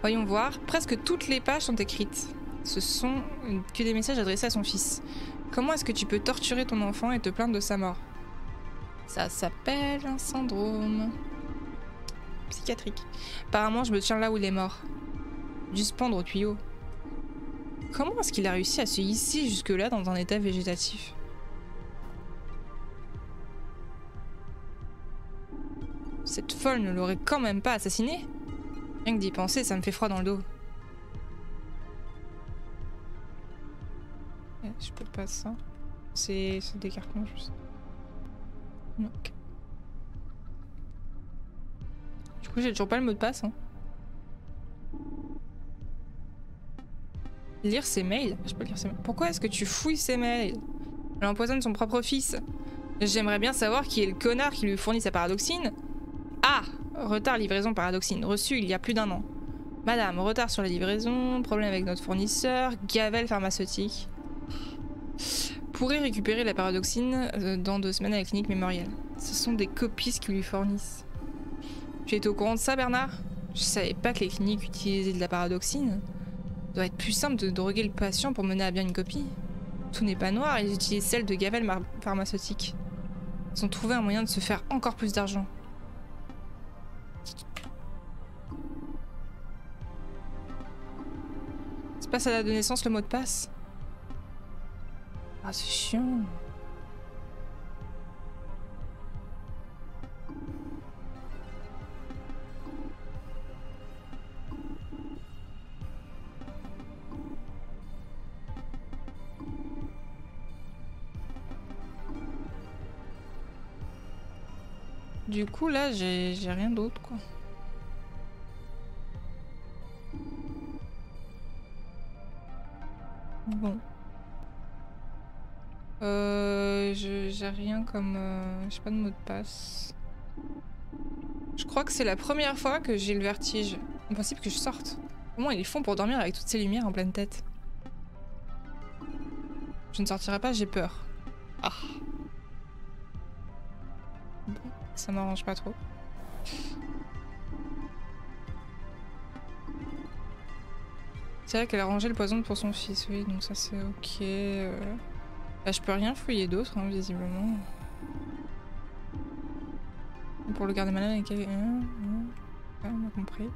Voyons voir. Presque toutes les pages sont écrites. Ce sont que des messages adressés à son fils. Comment est-ce que tu peux torturer ton enfant et te plaindre de sa mort? Ça s'appelle un syndrome psychiatrique. Apparemment, je me tiens là où il est mort. Dû se pendre au tuyau. Comment est-ce qu'il a réussi à se hisser jusque-là dans un état végétatif? Cette folle ne l'aurait quand même pas assassiné? Rien que d'y penser, ça me fait froid dans le dos. Je peux pas ça. C'est des cartons juste. Ok. Du coup, j'ai toujours pas le mot de passe. Hein. Lire ses mails? Je peux lire ses mails. Pourquoi est-ce que tu fouilles ses mails? Elle empoisonne son propre fils. J'aimerais bien savoir qui est le connard qui lui fournit sa paradoxine. Ah! Retard livraison paradoxine. Reçu il y a plus d'1 an. Madame, retard sur la livraison, problème avec notre fournisseur, Gavel pharmaceutique. Pourrait récupérer la paradoxine dans 2 semaines à la clinique mémorielle. Ce sont des copistes qui lui fournissent. Tu étais au courant de ça, Bernard? Je savais pas que les cliniques utilisaient de la paradoxine. Ça doit être plus simple de droguer le patient pour mener à bien une copie. Tout n'est pas noir, ils utilisent celle de Gavel pharmaceutique. Ils ont trouvé un moyen de se faire encore plus d'argent. C'est pas sa date de naissance le mot de passe? Ah, c'est chiant. Du coup, là, j'ai rien d'autre, quoi. Bon. J'ai rien comme... j'ai pas de mot de passe. Je crois que c'est la première fois que j'ai le vertige. Impossible que je sorte. Comment ils font pour dormir avec toutes ces lumières en pleine tête? Je ne sortirai pas, j'ai peur. Ah. Bon, ça m'arrange pas trop. C'est vrai qu'elle a rangé le poison pour son fils, oui, donc ça c'est ok. Bah, je peux rien fouiller d'autre, hein, visiblement. Pour le garder malade avec... on a compris.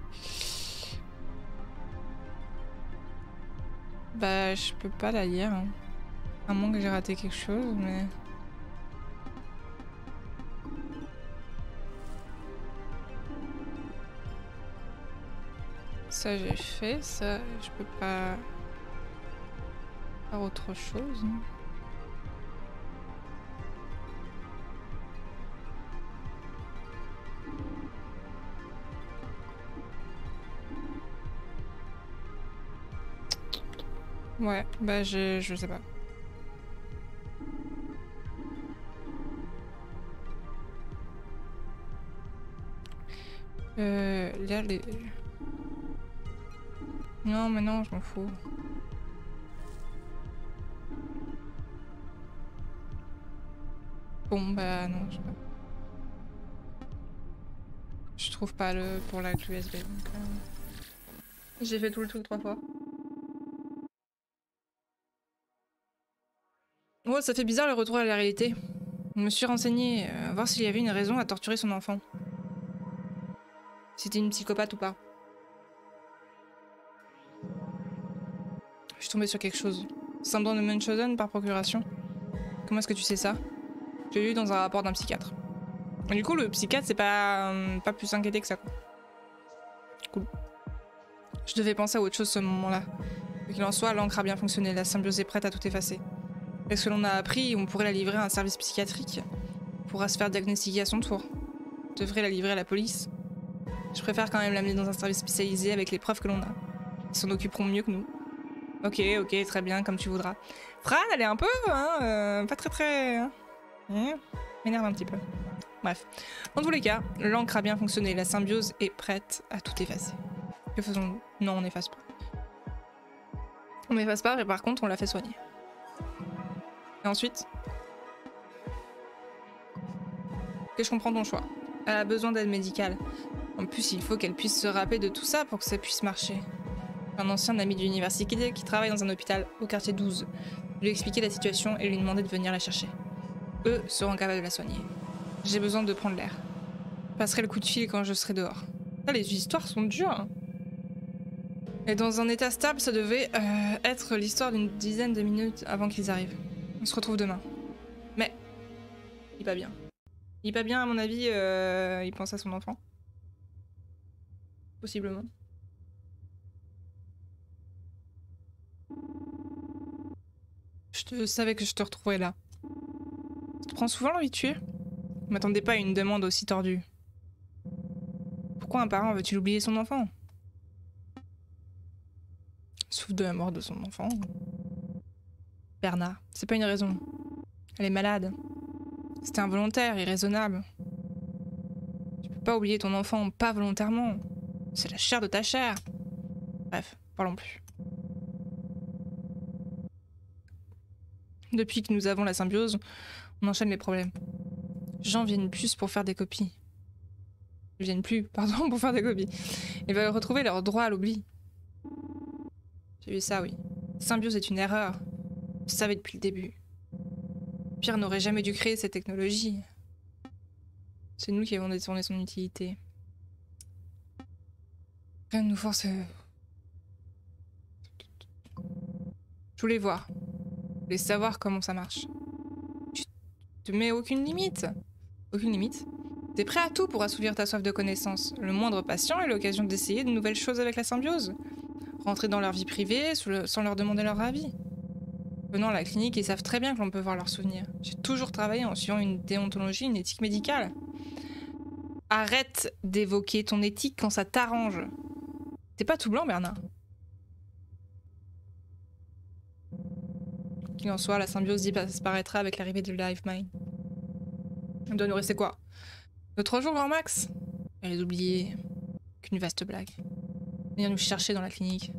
Bah, je peux pas la lire. Hein. À moins que j'ai raté quelque chose, mais... Ça j'ai fait, ça je peux pas faire autre chose. Ouais, bah je sais pas. Là, les... Non, mais non, je m'en fous. Bon, bah non, je sais pas. Je trouve pas le pour la clé USB. Donc, j'ai fait tout le truc 3 fois. Ouais, ça fait bizarre le retour à la réalité. Je me suis renseignée, voir s'il y avait une raison à torturer son enfant. Si c'était une psychopathe ou pas. Je suis tombée sur quelque chose. Syndrome de Munchausen par procuration. Comment est-ce que tu sais ça? Je l'ai lu dans un rapport d'un psychiatre. Et du coup, le psychiatre, c'est pas plus inquiété que ça, quoi. Cool. Je devais penser à autre chose ce moment-là. Quoi qu'il en soit, l'encre a bien fonctionné, la symbiose est prête à tout effacer. Est-ce que l'on a appris, on pourrait la livrer à un service psychiatrique? On pourra se faire diagnostiquer à son tour. On devrait la livrer à la police. Je préfère quand même l'amener dans un service spécialisé avec les preuves que l'on a. Ils s'en occuperont mieux que nous. Ok, très bien, comme tu voudras. Fran, elle est un peu, pas très... Hein, m'énerve un petit peu. Bref. Dans tous les cas, l'encre a bien fonctionné, la symbiose est prête à tout effacer. Que faisons-nous? Non, on n'efface pas. On n'efface pas, mais par contre, on la fait soigner. Et ensuite? Que je comprends ton choix. Elle a besoin d'aide médicale. En plus, il faut qu'elle puisse se rappeler de tout ça pour que ça puisse marcher. Un ancien ami de l'université qui travaille dans un hôpital au quartier 12. Je lui ai expliqué la situation et lui demander de venir la chercher. Eux seront capables de la soigner. J'ai besoin de prendre l'air. Je passerai le coup de fil quand je serai dehors. Ah, les histoires sont dures. Hein. Et dans un état stable, ça devait être l'histoire d'une dizaine de minutes avant qu'ils arrivent. On se retrouve demain. Mais, il est pas bien. Il est pas bien, à mon avis, il pense à son enfant. Possiblement. Je savais que je te retrouverais là. Ça te prend souvent l'envie de tuer? Je m'attendais pas à une demande aussi tordue. Pourquoi un parent veut-il oublier son enfant? Souffre de la mort de son enfant. Bernard, c'est pas une raison. Elle est malade. C'était involontaire, irraisonnable. Tu peux pas oublier ton enfant, pas volontairement. C'est la chair de ta chair. Bref, parlons plus. Depuis que nous avons la symbiose, on enchaîne les problèmes. Les gens viennent plus pour faire des copies. Ils viennent plus, pardon, pour faire des copies. Ils veulent retrouver leur droit à l'oubli. J'ai vu ça, oui. Symbiose est une erreur. Je savais depuis le début. Pierre n'aurait jamais dû créer cette technologie. C'est nous qui avons détourné son utilité. Rien ne nous force... Je voulais voir. Je voulais savoir comment ça marche. Tu te mets aucune limite. Aucune limite. T'es prêt à tout pour assouvir ta soif de connaissance. Le moindre patient est l'occasion d'essayer de nouvelles choses avec la symbiose. Rentrer dans leur vie privée sans leur demander leur avis. Venant à la clinique, ils savent très bien que l'on peut voir leurs souvenirs. J'ai toujours travaillé en suivant une déontologie, une éthique médicale. Arrête d'évoquer ton éthique quand ça t'arrange. T'es pas tout blanc, Bernard. Qu'il en soit, la symbiose disparaîtra avec l'arrivée de LiveMind. Il doit nous rester quoi? 2-3 jours grand max? Et les oublier. Qu'une vaste blague. Venir nous chercher dans la clinique.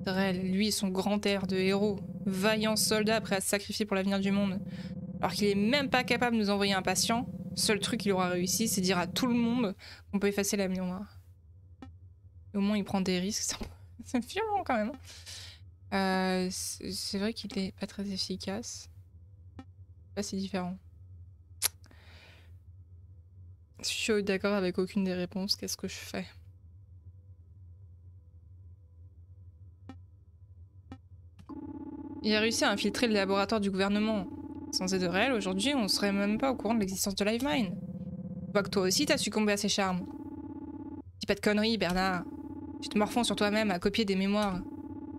Drell, lui et son grand air de héros. Vaillant soldat prêt à se sacrifier pour l'avenir du monde. Alors qu'il est même pas capable de nous envoyer un patient. Seul truc qu'il aura réussi, c'est dire à tout le monde qu'on peut effacer la mémoire. Et au moins il prend des risques. C'est violent quand même. C'est vrai qu'il est pas très efficace. Là c'est différent. Je suis d'accord avec aucune des réponses. Qu'est-ce que je fais? Il a réussi à infiltrer le laboratoire du gouvernement. Sans aide réelle, aujourd'hui, on serait même pas au courant de l'existence de LiveMind. Je vois que toi aussi, t'as succombé à ses charmes. Dis pas de conneries, Bernard. Tu te morfonds sur toi-même à copier des mémoires.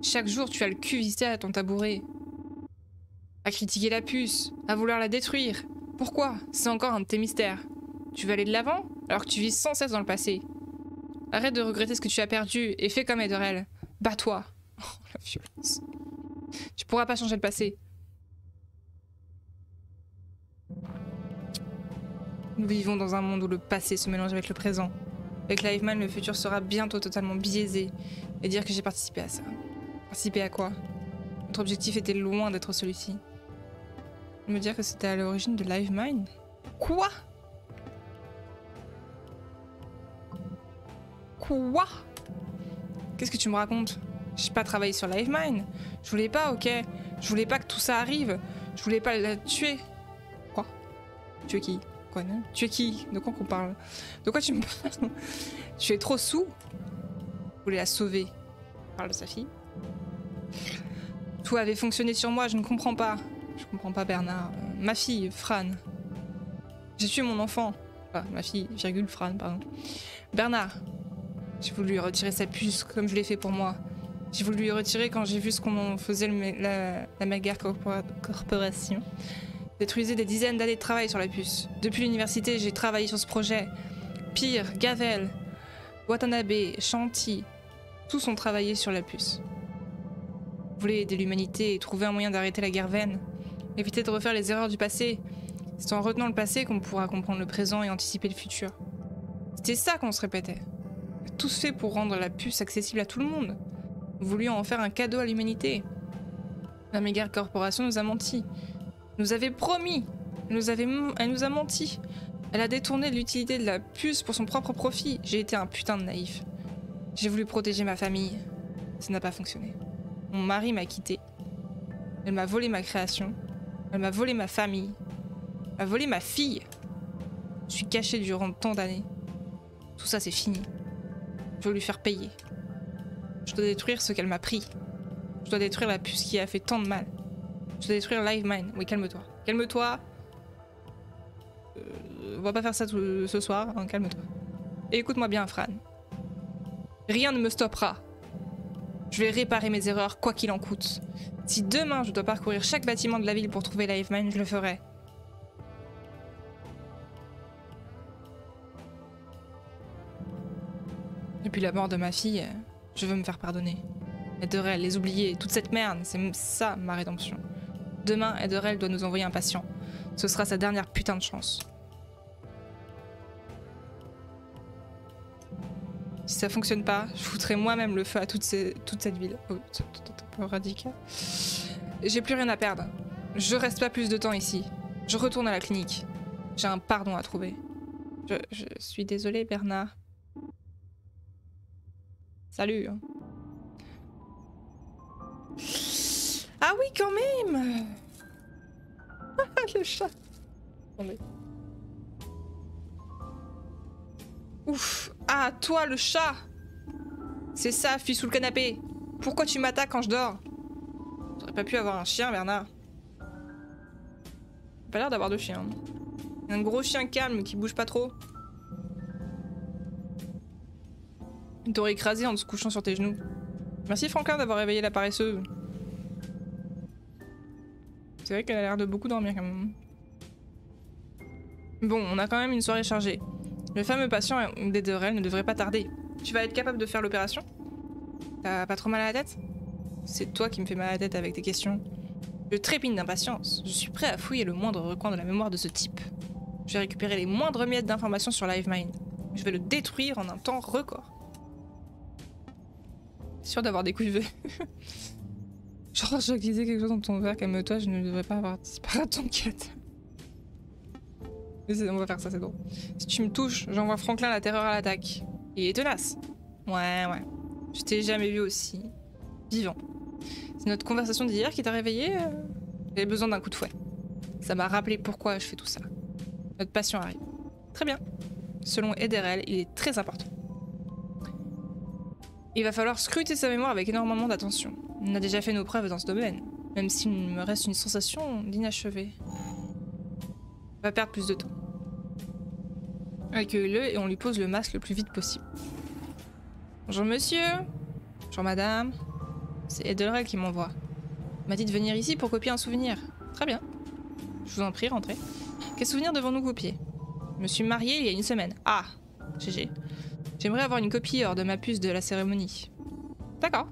Chaque jour, tu as le cul vissé à ton tabouret. À critiquer la puce, à vouloir la détruire. Pourquoi? C'est encore un de tes mystères. Tu veux aller de l'avant, alors que tu vis sans cesse dans le passé. Arrête de regretter ce que tu as perdu et fais comme Edrel. Bats-toi. Oh, la violence. Tu pourras pas changer le passé. Nous vivons dans un monde où le passé se mélange avec le présent. Avec LiveMine, le futur sera bientôt totalement biaisé. Et dire que j'ai participé à ça. Participer à quoi? Notre objectif était loin d'être celui-ci. Me dire que c'était à l'origine de LiveMine? Quoi? Quoi? Qu'est-ce que tu me racontes? J'ai pas travaillé sur LiveMine. Je voulais pas, ok? Je voulais pas que tout ça arrive. Je voulais pas la tuer. Quoi? Tuer qui? Quoi, non? Tuer qui? De quoi qu'on parle? De quoi tu me parles? Tu es trop sous? Je voulais la sauver. Parle de sa fille. Tout avait fonctionné sur moi, je ne comprends pas. Je comprends pas Bernard. Ma fille, Fran. J'ai tué mon enfant. Enfin, ma fille, virgule, Fran, pardon. Bernard. J'ai voulu lui retirer sa puce, comme je l'ai fait pour moi. J'ai voulu lui retirer quand j'ai vu ce qu'on faisait la méga corporation. Détruisait des dizaines d'années de travail sur la puce. Depuis l'université, j'ai travaillé sur ce projet. Pire, Gavel, Watanabe, Shanti, tous ont travaillé sur la puce. Je voulais aider l'humanité et trouver un moyen d'arrêter la guerre vaine. Éviter de refaire les erreurs du passé. C'est en retenant le passé qu'on pourra comprendre le présent et anticiper le futur. C'était ça qu'on se répétait. Tout fait pour rendre la puce accessible à tout le monde. Nous voulions en faire un cadeau à l'humanité. La méga corporation nous a menti. Elle nous avait promis. Elle nous a menti. Elle a détourné l'utilité de la puce pour son propre profit. J'ai été un putain de naïf. J'ai voulu protéger ma famille. Ça n'a pas fonctionné. Mon mari m'a quitté. Elle m'a volé ma création. Elle m'a volé ma famille. Elle m'a volé ma fille. Je suis cachée durant tant d'années. Tout ça, c'est fini. Je veux lui faire payer. Je dois détruire ce qu'elle m'a pris. Je dois détruire la puce qui a fait tant de mal. Je dois détruire LiveMine. Oui, calme-toi. Calme-toi. On va pas faire ça ce soir, hein, calme-toi. Et écoute-moi bien, Fran. Rien ne me stoppera. Je vais réparer mes erreurs, quoi qu'il en coûte. Si demain je dois parcourir chaque bâtiment de la ville pour trouver LiveMine, je le ferai. Depuis la mort de ma fille, je veux me faire pardonner. Ederel, les oublier, toute cette merde, c'est ça ma rédemption. Demain, Ederel doit nous envoyer un patient. Ce sera sa dernière putain de chance. Si ça fonctionne pas, je foutrai moi-même le feu à toute cette ville. Oh, c'est un peu radical. J'ai plus rien à perdre. Je reste pas plus de temps ici. Je retourne à la clinique. J'ai un pardon à trouver. Je suis désolée, Bernard. Salut. Ah oui, quand même. Le chat. Attendez. Ouf. Ah, toi, le chat. C'est ça, fille sous le canapé. Pourquoi tu m'attaques quand je dors? J'aurais pas pu avoir un chien, Bernard. Pas l'air d'avoir de chien. Un gros chien calme qui bouge pas trop. Il t'aurait écrasé en te couchant sur tes genoux. Merci Franklin d'avoir réveillé la paresseuse. C'est vrai qu'elle a l'air de beaucoup dormir quand même. Bon, on a quand même une soirée chargée. Le fameux patient d'Ederel ne devrait pas tarder. Tu vas être capable de faire l'opération? T'as pas trop mal à la tête? C'est toi qui me fais mal à la tête avec tes questions. Je trépigne d'impatience. Je suis prêt à fouiller le moindre recoin de la mémoire de ce type. Je vais récupérer les moindres miettes d'informations sur LiveMine. Je vais le détruire en un temps record. Sûr d'avoir des couilles V. Genre, je disais quelque chose dans ton verre, calme-toi, je ne devrais pas avoir disparu à ton quête. On va faire ça, c'est drôle. Si tu me touches, j'envoie Franklin la terreur à l'attaque. Il est tenace. Ouais. Je t'ai jamais vu aussi vivant. C'est notre conversation d'hier qui t'a réveillé. J'avais besoin d'un coup de fouet. Ça m'a rappelé pourquoi je fais tout ça. Notre patient arrive. Très bien. Selon Ederel, il est très important. Il va falloir scruter sa mémoire avec énormément d'attention. On a déjà fait nos preuves dans ce domaine, même s'il me reste une sensation d'inachevé. On va perdre plus de temps. Accueille-le et on lui pose le masque le plus vite possible. Bonjour monsieur. Bonjour madame. C'est Ederel qui m'envoie. Il m'a dit de venir ici pour copier un souvenir. Très bien. Je vous en prie, rentrez. Quel souvenir devons-nous copier? Je me suis mariée il y a une semaine. Ah, GG. J'aimerais avoir une copie hors de ma puce de la cérémonie. D'accord.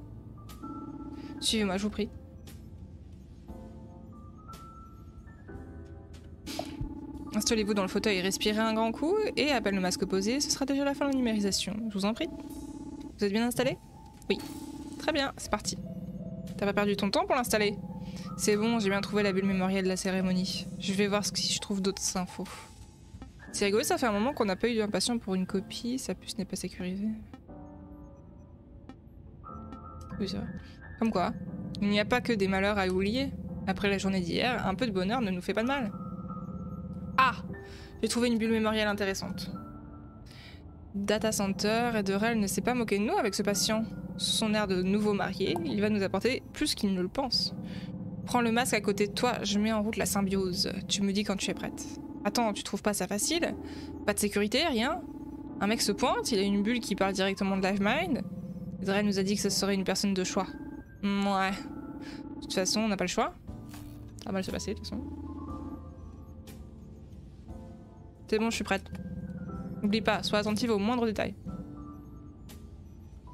Suivez-moi, je vous prie. Installez-vous dans le fauteuil, respirez un grand coup et à peine le masque posé, ce sera déjà la fin de la numérisation. Je vous en prie. Vous êtes bien installé? Oui. Très bien, c'est parti. T'as pas perdu ton temps pour l'installer? C'est bon, j'ai bien trouvé la bulle mémorielle de la cérémonie. Je vais voir si je trouve d'autres infos. C'est rigolo, ça fait un moment qu'on n'a pas eu d'impatient pour une copie, sa puce n'est pas sécurisée. Oui, c'est vrai. Comme quoi, il n'y a pas que des malheurs à oublier. Après la journée d'hier, un peu de bonheur ne nous fait pas de mal. Ah! J'ai trouvé une bulle mémorielle intéressante. Data Center, Ederell ne s'est pas moqué de nous avec ce patient. Sous son air de nouveau marié, il va nous apporter plus qu'il ne le pense. Prends le masque à côté de toi, je mets en route la symbiose. Tu me dis quand tu es prête. Attends, tu trouves pas ça facile? Pas de sécurité, rien? Un mec se pointe, il a une bulle qui parle directement de LiveMind. Ederell nous a dit que ce serait une personne de choix. Ouais. De toute façon, on n'a pas le choix. Ça va mal se passer, de toute façon. C'est bon, je suis prête. N'oublie pas, sois attentive aux moindres détails.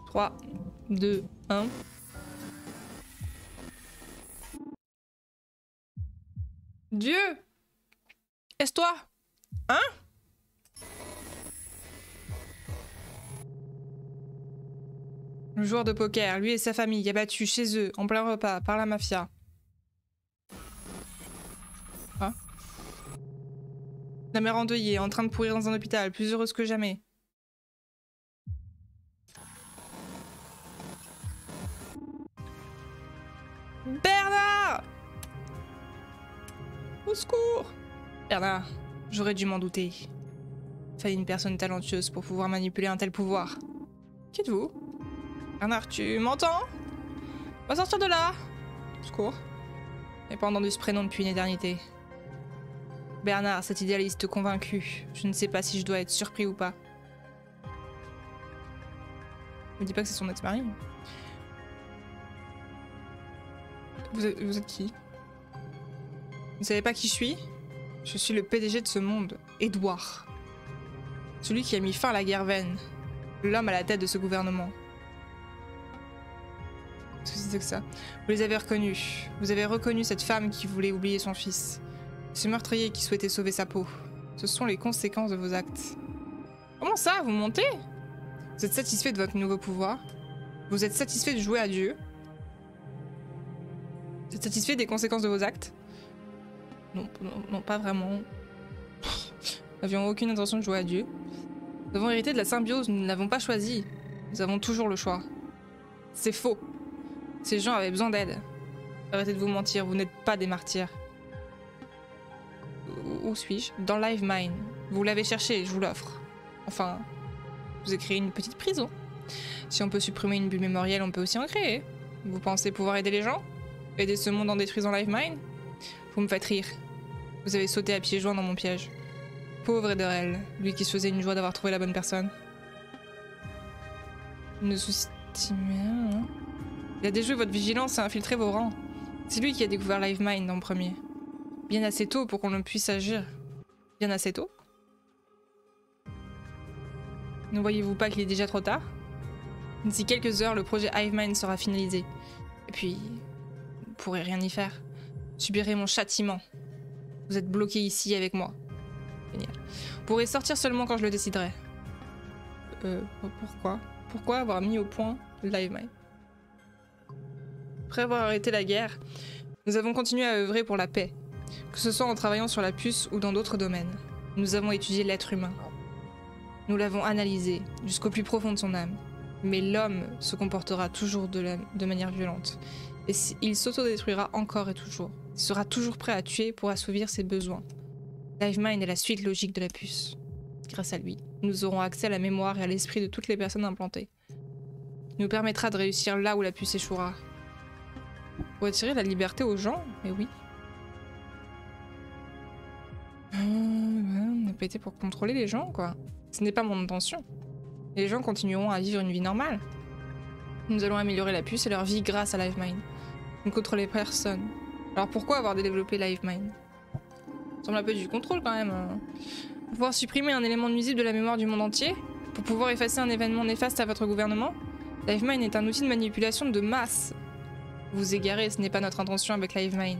3, 2, 1. Dieu! Est-ce-toi? Hein? Le joueur de poker, lui et sa famille, abattus chez eux, en plein repas, par la mafia. Ah. La mère endeuillée, en train de pourrir dans un hôpital, plus heureuse que jamais. Bernard! Au secours! Bernard, j'aurais dû m'en douter. Fallait une personne talentueuse pour pouvoir manipuler un tel pouvoir. Qui êtes-vous? Bernard, tu m'entends? Va sortir de là! Au secours. J'ai pas entendu ce prénom depuis une éternité. Bernard, cet idéaliste convaincu. Je ne sais pas si je dois être surpris ou pas. Me dis pas que c'est son ex-mari. Vous êtes qui? Vous savez pas qui je suis? Je suis le PDG de ce monde, Edouard. Celui qui a mis fin à la guerre vaine. L'homme à la tête de ce gouvernement. Qu'est-ce que c'était que ça? Vous les avez reconnus. Vous avez reconnu cette femme qui voulait oublier son fils. Ce meurtrier qui souhaitait sauver sa peau. Ce sont les conséquences de vos actes. Comment ça? Vous montez? Vous êtes satisfait de votre nouveau pouvoir? Vous êtes satisfait de jouer à Dieu? Vous êtes satisfait des conséquences de vos actes? Non, non, pas vraiment. Nous n'avions aucune intention de jouer à Dieu. Nous avons hérité de la symbiose, nous ne l'avons pas choisi. Nous avons toujours le choix. C'est faux. Ces gens avaient besoin d'aide. Arrêtez de vous mentir, vous n'êtes pas des martyrs. Où suis-je? Dans LiveMind. Vous l'avez cherché, je vous l'offre. Enfin, je vous ai créé une petite prison. Si on peut supprimer une bulle mémorielle, on peut aussi en créer. Vous pensez pouvoir aider les gens? Aider ce monde en détruisant LiveMind? Vous me faites rire. Vous avez sauté à pieds joints dans mon piège. Pauvre Ederell, lui qui se faisait une joie d'avoir trouvé la bonne personne. Ne sous-estimez rien, hein? Il a déjoué votre vigilance et infiltré vos rangs. C'est lui qui a découvert LiveMind en premier. Bien assez tôt pour qu'on ne puisse agir. Bien assez tôt? Ne voyez-vous pas qu'il est déjà trop tard? D'ici quelques heures, le projet HiveMind sera finalisé. Et puis, vous ne pourrez rien y faire. Subirez mon châtiment. Vous êtes bloqué ici avec moi. Génial. Vous pourrez sortir seulement quand je le déciderai. Pourquoi? Pourquoi avoir mis au point LiveMind? Après avoir arrêté la guerre, nous avons continué à œuvrer pour la paix. Que ce soit en travaillant sur la puce ou dans d'autres domaines. Nous avons étudié l'être humain. Nous l'avons analysé jusqu'au plus profond de son âme. Mais l'homme se comportera toujours de manière violente. Et il s'autodétruira encore et toujours. Il sera toujours prêt à tuer pour assouvir ses besoins. LiveMind est la suite logique de la puce. Grâce à lui, nous aurons accès à la mémoire et à l'esprit de toutes les personnes implantées. Il nous permettra de réussir là où la puce échouera. Pour attirer la liberté aux gens? Mais oui. On n'a pas été pour contrôler les gens, quoi. Ce n'est pas mon intention. Les gens continueront à vivre une vie normale. Nous allons améliorer la puce et leur vie grâce à LiveMind. Nous ne contrôlons personne. Alors pourquoi avoir développé LiveMind? Ça semble un peu du contrôle quand même. Pour pouvoir supprimer un élément nuisible de la mémoire du monde entier? Pour pouvoir effacer un événement néfaste à votre gouvernement? LiveMind est un outil de manipulation de masse. Vous égarez, ce n'est pas notre intention avec LiveMind.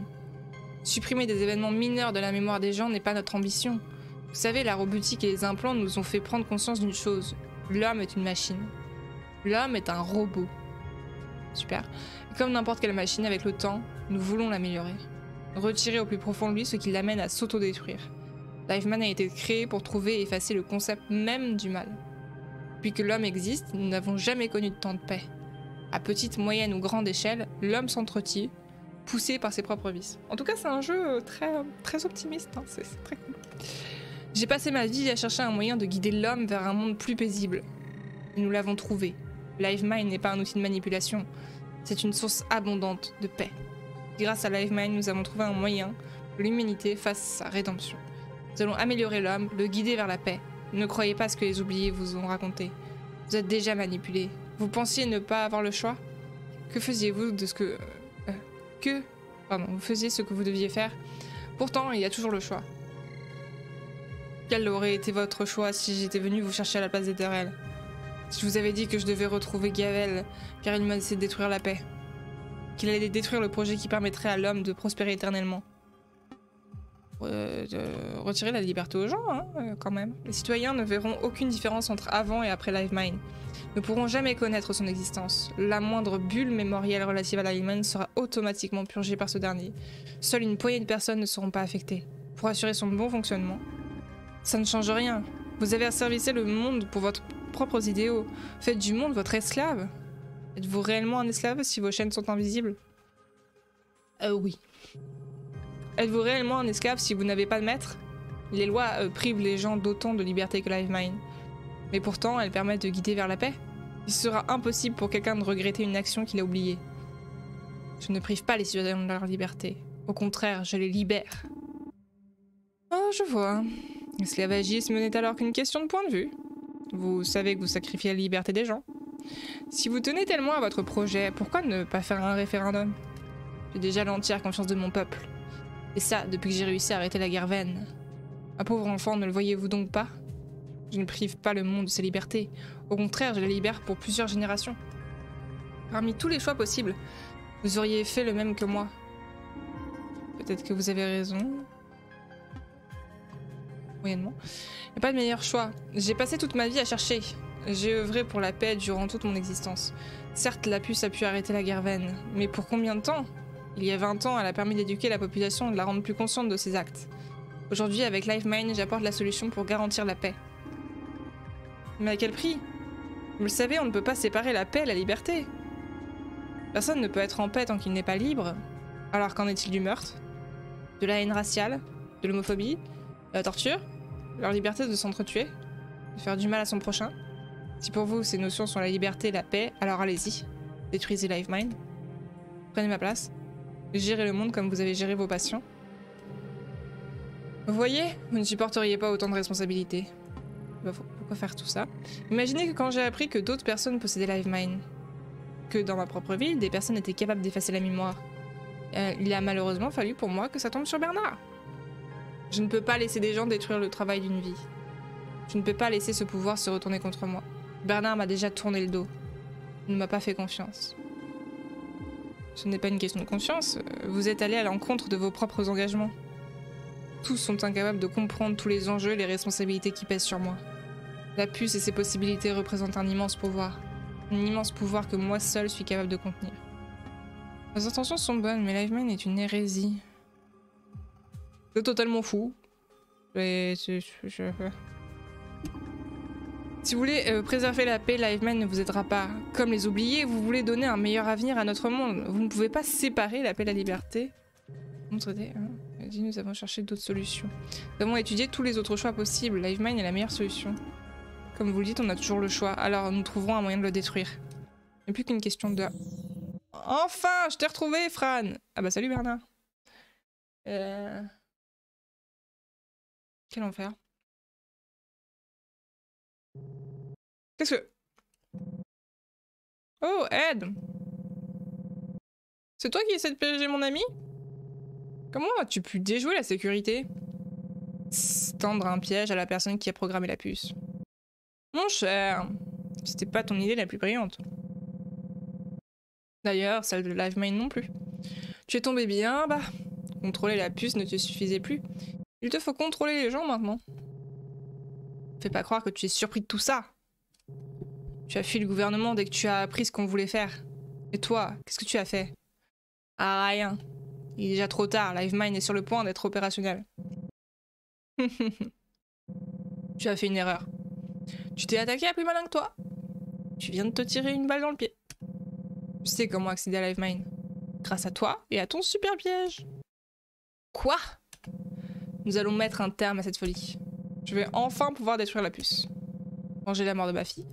Supprimer des événements mineurs de la mémoire des gens n'est pas notre ambition. Vous savez, la robotique et les implants nous ont fait prendre conscience d'une chose. L'homme est une machine. L'homme est un robot. Super. Et comme n'importe quelle machine, avec le temps, nous voulons l'améliorer. Retirer au plus profond de lui ce qui l'amène à s'autodétruire. Liveman a été créé pour trouver et effacer le concept même du mal. Depuis que l'homme existe, nous n'avons jamais connu de temps de paix. À petite, moyenne ou grande échelle, l'homme s'entretient, poussé par ses propres vices. En tout cas, c'est un jeu très optimiste, hein. C'est très cool. J'ai passé ma vie à chercher un moyen de guider l'homme vers un monde plus paisible. Et nous l'avons trouvé. Livemind n'est pas un outil de manipulation, c'est une source abondante de paix. Grâce à Livemind, nous avons trouvé un moyen que l'humanité fasse sa rédemption. Nous allons améliorer l'homme, le guider vers la paix. Ne croyez pas ce que les oubliés vous ont raconté. Vous êtes déjà manipulés. Vous pensiez ne pas avoir le choix? Que faisiez-vous de ce que... vous faisiez ce que vous deviez faire. Pourtant, il y a toujours le choix. Quel aurait été votre choix si j'étais venu vous chercher à la place d'Etherell? Si je vous avais dit que je devais retrouver Gavel, car il menaçait de détruire la paix. Qu'il allait détruire le projet qui permettrait à l'homme de prospérer éternellement. De retirer la liberté aux gens, hein, quand même. Les citoyens ne verront aucune différence entre avant et après Livemind. Ne pourront jamais connaître son existence. La moindre bulle mémorielle relative à Livemind sera automatiquement purgée par ce dernier. Seule une poignée de personnes ne seront pas affectées. Pour assurer son bon fonctionnement, ça ne change rien. Vous avez asservissé le monde pour votre propres idéaux. Faites du monde votre esclave. Êtes-vous réellement un esclave si vos chaînes sont invisibles? Oui. Êtes-vous réellement un esclave si vous n'avez pas de maître? Les lois privent les gens d'autant de liberté que Livemind. Mais pourtant, elles permettent de guider vers la paix. Il sera impossible pour quelqu'un de regretter une action qu'il a oubliée. Je ne prive pas les citoyens de leur liberté. Au contraire, je les libère. Oh, je vois. L'esclavagisme n'est alors qu'une question de point de vue. Vous savez que vous sacrifiez la liberté des gens. Si vous tenez tellement à votre projet, pourquoi ne pas faire un référendum? J'ai déjà l'entière confiance de mon peuple. Et ça, depuis que j'ai réussi à arrêter la guerre vaine. Ma pauvre enfant, ne le voyez-vous donc pas? Je ne prive pas le monde de ses libertés. Au contraire, je les libère pour plusieurs générations. Parmi tous les choix possibles, vous auriez fait le même que moi. Peut-être que vous avez raison. Moyennement. Il n'y a pas de meilleur choix. J'ai passé toute ma vie à chercher. J'ai œuvré pour la paix durant toute mon existence. Certes, la puce a pu arrêter la guerre vaine, mais pour combien de temps? Il y a 20 ans, elle a permis d'éduquer la population et de la rendre plus consciente de ses actes. Aujourd'hui, avec Livemind, j'apporte la solution pour garantir la paix. Mais à quel prix? Vous le savez, on ne peut pas séparer la paix et la liberté. Personne ne peut être en paix tant qu'il n'est pas libre. Alors qu'en est-il du meurtre? De la haine raciale? De l'homophobie? De la torture? Leur liberté de s'entretuer? De faire du mal à son prochain? Si pour vous, ces notions sont la liberté et la paix, alors allez-y. Détruisez Livemind. Prenez ma place. Gérez le monde comme vous avez géré vos passions. Vous voyez, vous ne supporteriez pas autant de responsabilités. Pourquoi faire tout ça? Imaginez que quand j'ai appris que d'autres personnes possédaient Livemind, que dans ma propre ville, des personnes étaient capables d'effacer la mémoire, il a malheureusement fallu pour moi que ça tombe sur Bernard. Je ne peux pas laisser des gens détruire le travail d'une vie. Je ne peux pas laisser ce pouvoir se retourner contre moi. Bernard m'a déjà tourné le dos. Il ne m'a pas fait confiance. Ce n'est pas une question de confiance, vous êtes allé à l'encontre de vos propres engagements. Tous sont incapables de comprendre tous les enjeux et les responsabilités qui pèsent sur moi. La puce et ses possibilités représentent un immense pouvoir. Un immense pouvoir que moi seul suis capable de contenir. Les intentions sont bonnes, mais Livemind est une hérésie. C'est totalement fou. Si vous voulez préserver la paix, Livemind ne vous aidera pas. Comme les oubliés, vous voulez donner un meilleur avenir à notre monde. Vous ne pouvez pas séparer la paix et la liberté. Nous avons cherché d'autres solutions. Nous avons étudié tous les autres choix possibles. Livemind est la meilleure solution. Comme vous le dites, on a toujours le choix. Alors nous trouverons un moyen de le détruire. Il n'y a plus qu'une question de... Enfin, je t'ai retrouvé, Fran. Ah bah salut Bernard. Quel enfer. Qu'est-ce que... Oh, Ed! C'est toi qui essaie de piéger mon ami? Comment as-tu pu déjouer la sécurité? Tendre un piège à la personne qui a programmé la puce. Mon cher, c'était pas ton idée la plus brillante. D'ailleurs, celle de Livemind non plus. Tu es tombé bien bas. Contrôler la puce ne te suffisait plus. Il te faut contrôler les gens maintenant. Fais pas croire que tu es surpris de tout ça. Tu as fui le gouvernement dès que tu as appris ce qu'on voulait faire. Et toi, qu'est-ce que tu as fait? Ah, rien. Il est déjà trop tard, LiveMine est sur le point d'être opérationnel. Tu as fait une erreur. Tu t'es attaqué à plus malin que toi. Tu viens de te tirer une balle dans le pied. Je sais comment accéder à LiveMine. Grâce à toi et à ton super piège. Quoi? Nous allons mettre un terme à cette folie. Je vais enfin pouvoir détruire la puce. Venger la mort de ma fille.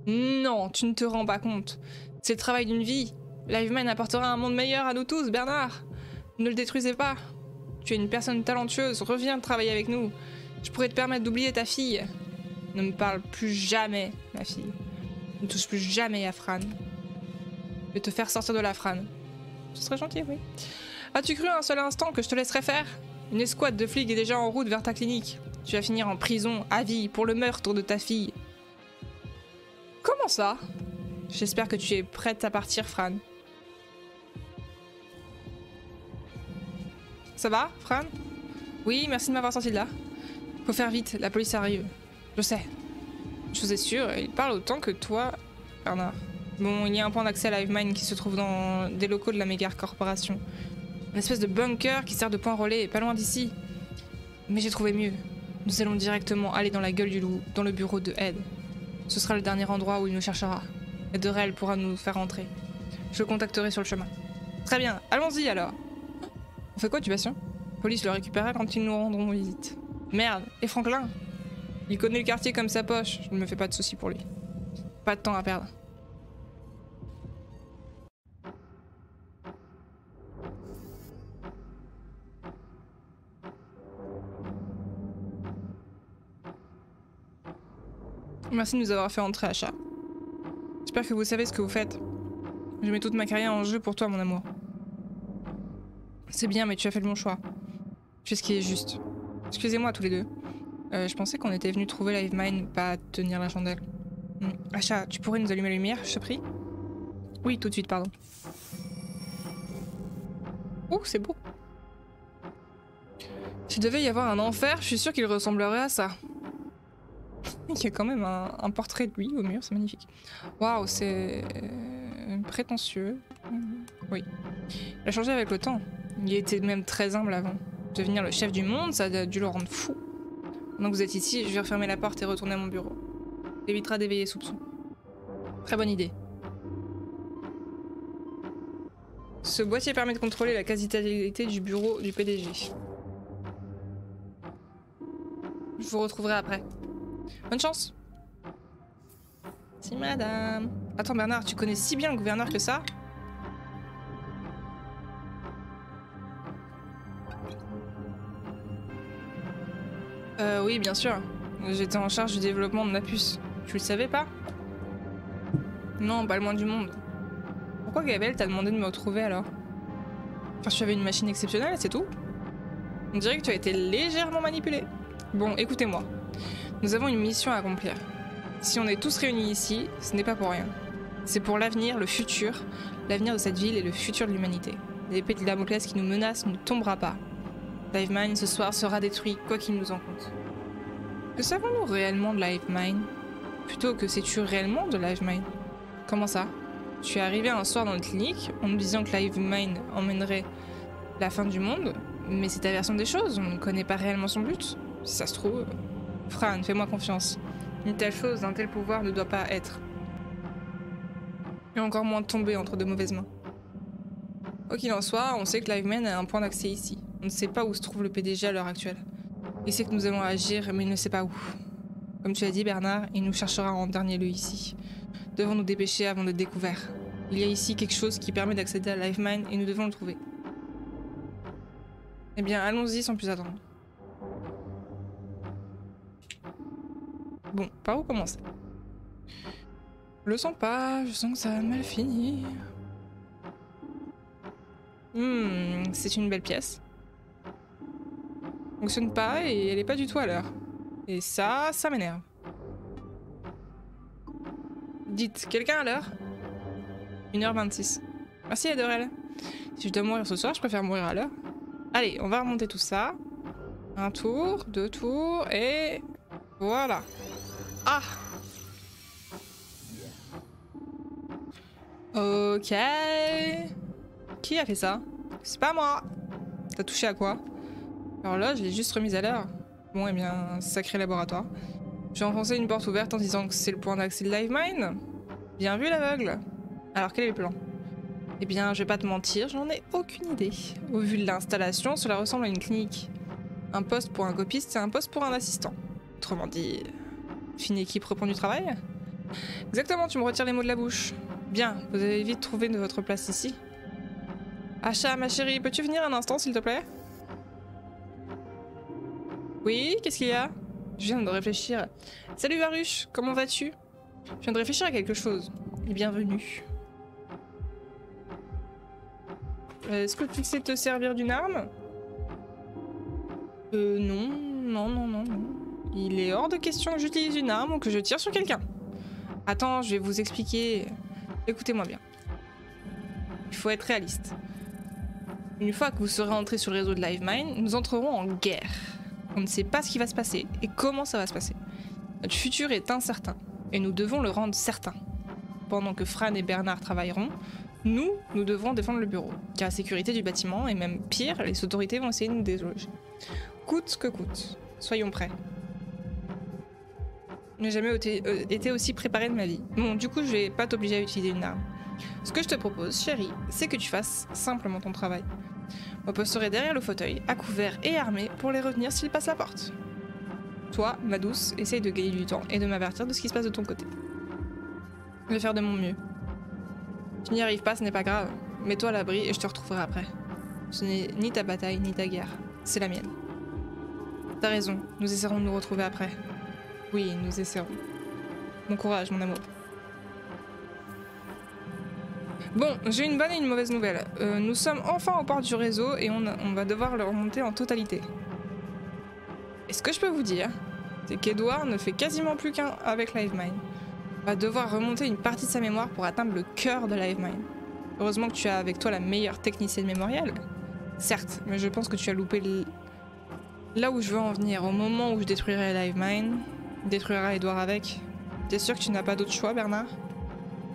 Non, tu ne te rends pas compte. C'est le travail d'une vie. LiveMine apportera un monde meilleur à nous tous, Bernard. Ne le détruisez pas. Tu es une personne talentueuse, reviens travailler avec nous. Je pourrais te permettre d'oublier ta fille. Ne me parle plus jamais, ma fille. Ne touche plus jamais à Fran. Je vais te faire sortir de là, Fran. Ce serait gentil, oui. As-tu cru un seul instant que je te laisserais faire? Une escouade de flics est déjà en route vers ta clinique. Tu vas finir en prison, à vie, pour le meurtre de ta fille. Comment ça? J'espère que tu es prête à partir, Fran. Ça va, Fran? Oui, merci de m'avoir sorti de là. Faut faire vite, la police arrive. Je sais. Je suis sûre, il parle autant que toi, Bernard. Bon, il y a un point d'accès à LiveMine qui se trouve dans des locaux de la méga corporation. Une espèce de bunker qui sert de point relais, pas loin d'ici. Mais j'ai trouvé mieux. Nous allons directement aller dans la gueule du loup, dans le bureau de Ed. Ce sera le dernier endroit où il nous cherchera. Ed pourra nous faire entrer. Je le contacterai sur le chemin. Très bien, allons-y alors. On fait quoi, tu patient? Police le récupérera quand ils nous rendront visite. Merde, et Franklin? Il connaît le quartier comme sa poche, je ne me fais pas de soucis pour lui. Pas de temps à perdre. Merci de nous avoir fait entrer à chat. J'espère que vous savez ce que vous faites. Je mets toute ma carrière en jeu pour toi, mon amour. C'est bien, mais tu as fait le bon choix. Tu fais ce qui est juste. Excusez-moi tous les deux. Je pensais qu'on était venus trouver LiveMine, pas tenir la chandelle. Achat, tu pourrais nous allumer la lumière, je te prie? Oui, tout de suite, pardon. Oh, c'est beau. S'il devait y avoir un enfer, je suis sûre qu'il ressemblerait à ça. Il y a quand même un portrait de lui au mur, c'est magnifique. Waouh, c'est prétentieux. Oui. Il a changé avec le temps. Il était même très humble avant. Devenir le chef du monde, ça a dû le rendre fou. Maintenant que vous êtes ici, je vais refermer la porte et retourner à mon bureau. Ça évitera d'éveiller soupçons. Très bonne idée. Ce boîtier permet de contrôler la quasi-totalité du bureau du PDG. Je vous retrouverai après. Bonne chance. Si madame. Attends Bernard, tu connais si bien le gouverneur que ça? Oui, bien sûr. J'étais en charge du développement de la puce. Tu le savais pas? Non, pas le moins du monde. Pourquoi Gabriel t'a demandé de me retrouver alors? Enfin, tu avais une machine exceptionnelle, c'est tout? On dirait que tu as été légèrement manipulé. Bon, écoutez-moi. Nous avons une mission à accomplir. Si on est tous réunis ici, ce n'est pas pour rien. C'est pour l'avenir, le futur, l'avenir de cette ville et le futur de l'humanité. L'épée de Damoclès qui nous menace ne tombera pas. LiveMine ce soir sera détruit, quoi qu'il nous en coûte. Que savons-nous réellement de LiveMine? Plutôt que sais-tu réellement de LiveMine? Comment ça? Tu es arrivé un soir dans notre clinique en nous disant que LiveMine emmènerait la fin du monde, mais c'est ta version des choses, on ne connaît pas réellement son but. Si ça se trouve... Fran, fais-moi confiance. Une telle chose, un tel pouvoir ne doit pas être. Et encore moins tomber entre de mauvaises mains. Quoi qu'il en soit, on sait que LiveMine a un point d'accès ici. On ne sait pas où se trouve le PDG à l'heure actuelle. Il sait que nous allons agir, mais il ne sait pas où. Comme tu l'as dit, Bernard, il nous cherchera en dernier lieu ici. Devons nous dépêcher avant d'être découverts. Il y a ici quelque chose qui permet d'accéder à LiveMine et nous devons le trouver. Eh bien, allons-y sans plus attendre. Bon, par où commencer? Je le sens pas, je sens que ça va mal finir. C'est une belle pièce. Fonctionne pas et elle est pas du tout à l'heure. Et ça m'énerve. Dites, quelqu'un à l'heure? 1h26. Merci Adorel. Si je dois mourir ce soir, je préfère mourir à l'heure. Allez, on va remonter tout ça. Un tour, deux tours et... Voilà. Ah. Ok. Qui a fait ça? C'est pas moi. T'as touché à quoi? Alors là, je l'ai juste remise à l'heure. Bon, eh bien, sacré laboratoire. J'ai enfoncé une porte ouverte en disant que c'est le point d'accès de LiveMine. Bien vu l'aveugle. Alors quel est le plan? Eh bien, je vais pas te mentir, j'en ai aucune idée. Au vu de l'installation, cela ressemble à une clinique. Un poste pour un copiste et un poste pour un assistant. Autrement dit, fine équipe reprend du travail? Exactement, tu me retires les mots de la bouche. Bien, vous avez vite trouvé votre place ici. Acha, ma chérie, peux-tu venir un instant s'il te plaît? Oui, qu'est-ce qu'il y a? Je viens de réfléchir. Salut Baruch, comment vas-tu? Je viens de réfléchir à quelque chose. Et bienvenue. Est-ce que tu sais te servir d'une arme? Non. Il est hors de question que j'utilise une arme ou que je tire sur quelqu'un. Attends, je vais vous expliquer. Écoutez-moi bien. Il faut être réaliste. Une fois que vous serez entré sur le réseau de LiveMine, nous entrerons en guerre. On ne sait pas ce qui va se passer et comment ça va se passer. Notre futur est incertain et nous devons le rendre certain. Pendant que Fran et Bernard travailleront, nous devrons défendre le bureau, car la sécurité du bâtiment et même pire, les autorités vont essayer de nous déloger. Coûte que coûte, soyons prêts. Je n'ai jamais été aussi préparée de ma vie. Bon, du coup, je vais pas t'obliger à utiliser une arme. Ce que je te propose, chérie, c'est que tu fasses simplement ton travail. Moi, je serai derrière le fauteuil, à couvert et armé pour les retenir s'ils passent la porte. Toi, ma douce, essaye de gagner du temps et de m'avertir de ce qui se passe de ton côté. Je vais faire de mon mieux. Tu n'y arrives pas, ce n'est pas grave. Mets-toi à l'abri et je te retrouverai après. Ce n'est ni ta bataille, ni ta guerre. C'est la mienne. T'as raison, nous essaierons de nous retrouver après. Oui, nous essaierons. Bon courage, mon amour. Bon, j'ai une bonne et une mauvaise nouvelle. Nous sommes enfin aux portes du réseau et on va devoir le remonter en totalité. Et ce que je peux vous dire, c'est qu'Edouard ne fait quasiment plus qu'un avec LiveMine. On va devoir remonter une partie de sa mémoire pour atteindre le cœur de LiveMine. Heureusement que tu as avec toi la meilleure technicienne mémorielle. Certes, mais je pense que tu as loupé là où je veux en venir. Au moment où je détruirai LiveMine, détruira Edouard avec. T'es sûr que tu n'as pas d'autre choix, Bernard?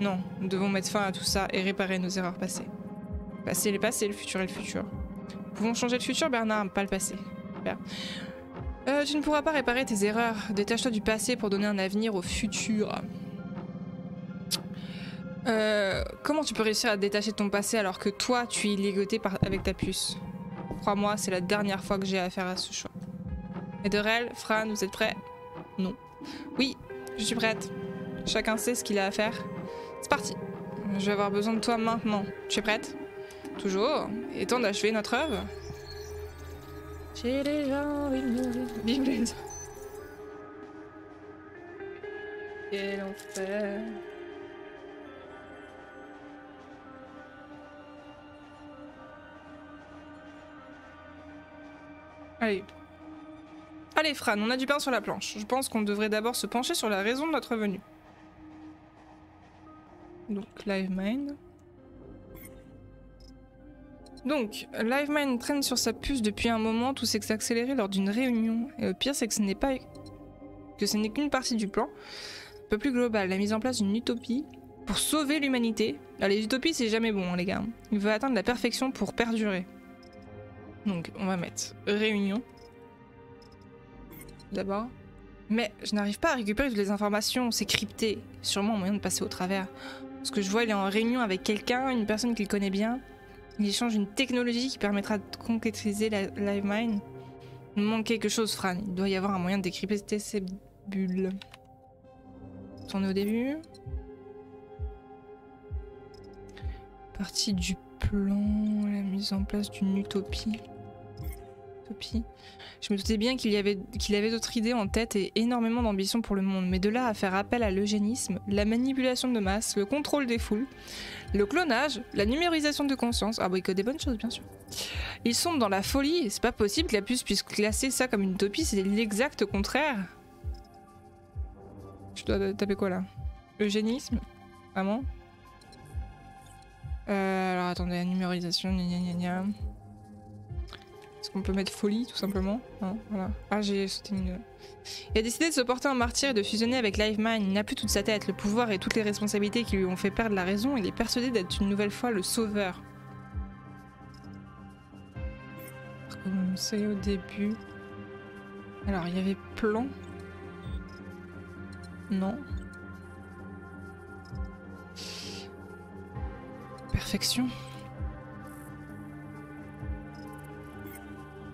Non, nous devons mettre fin à tout ça et réparer nos erreurs passées. Le passé est le passé, le futur est le futur. Nous pouvons changer le futur, Bernard, pas le passé. Super. Tu ne pourras pas réparer tes erreurs. Détache-toi du passé pour donner un avenir au futur. Comment tu peux réussir à te détacher de ton passé alors que toi, tu es ligoté avec ta puce? Crois-moi, c'est la dernière fois que j'ai affaire à ce choix. Edorel, Fran, vous êtes prêts? Non. Oui, je suis prête. Chacun sait ce qu'il a à faire. C'est parti. Je vais avoir besoin de toi maintenant. Tu es prête? Toujours. Il est temps d'achever notre œuvre. J'ai déjà envie de mourir. Vive les hommes. Quel enfer. Allez. Allez, Fran, on a du pain sur la planche. Je pense qu'on devrait d'abord se pencher sur la raison de notre venue. Donc, LiveMine. Donc, LiveMine traîne sur sa puce depuis un moment, tout s'est accéléré lors d'une réunion. Et le pire, c'est que ce n'est qu'une partie du plan. Un peu plus global, la mise en place d'une utopie pour sauver l'humanité. Les utopies, c'est jamais bon, hein, les gars. Il veut atteindre la perfection pour perdurer. Donc, on va mettre réunion. D'abord. Mais je n'arrive pas à récupérer toutes les informations, c'est crypté. Sûrement un moyen de passer au travers. Ce que je vois, il est en réunion avec quelqu'un, une personne qu'il connaît bien. Il échange une technologie qui permettra de concrétiser la LiveMine. Il nous manque quelque chose, Fran. Il doit y avoir un moyen de décrypter ces bulles. Tournez au début. Partie du plan, la mise en place d'une utopie. Je me doutais bien qu'il avait d'autres idées en tête et énormément d'ambition pour le monde, mais de là à faire appel à l'eugénisme, la manipulation de masse, le contrôle des foules, le clonage, la numérisation de conscience, ah bah il code des bonnes choses bien sûr. Ils sont dans la folie, c'est pas possible que la puce puisse classer ça comme une utopie, c'est l'exact contraire. Je dois taper quoi là? Eugénisme? Vraiment? Alors attendez, la numérisation, gna gna gna gna. Est-ce qu'on peut mettre folie tout simplement? Hein, voilà. Ah, j'ai sauté une... Il a décidé de se porter en martyr et de fusionner avec Livemind. Il n'a plus toute sa tête, le pouvoir et toutes les responsabilités qui lui ont fait perdre la raison. Il est persuadé d'être une nouvelle fois le sauveur. Pour commencer au début... Alors, il y avait plan. Non. Perfection.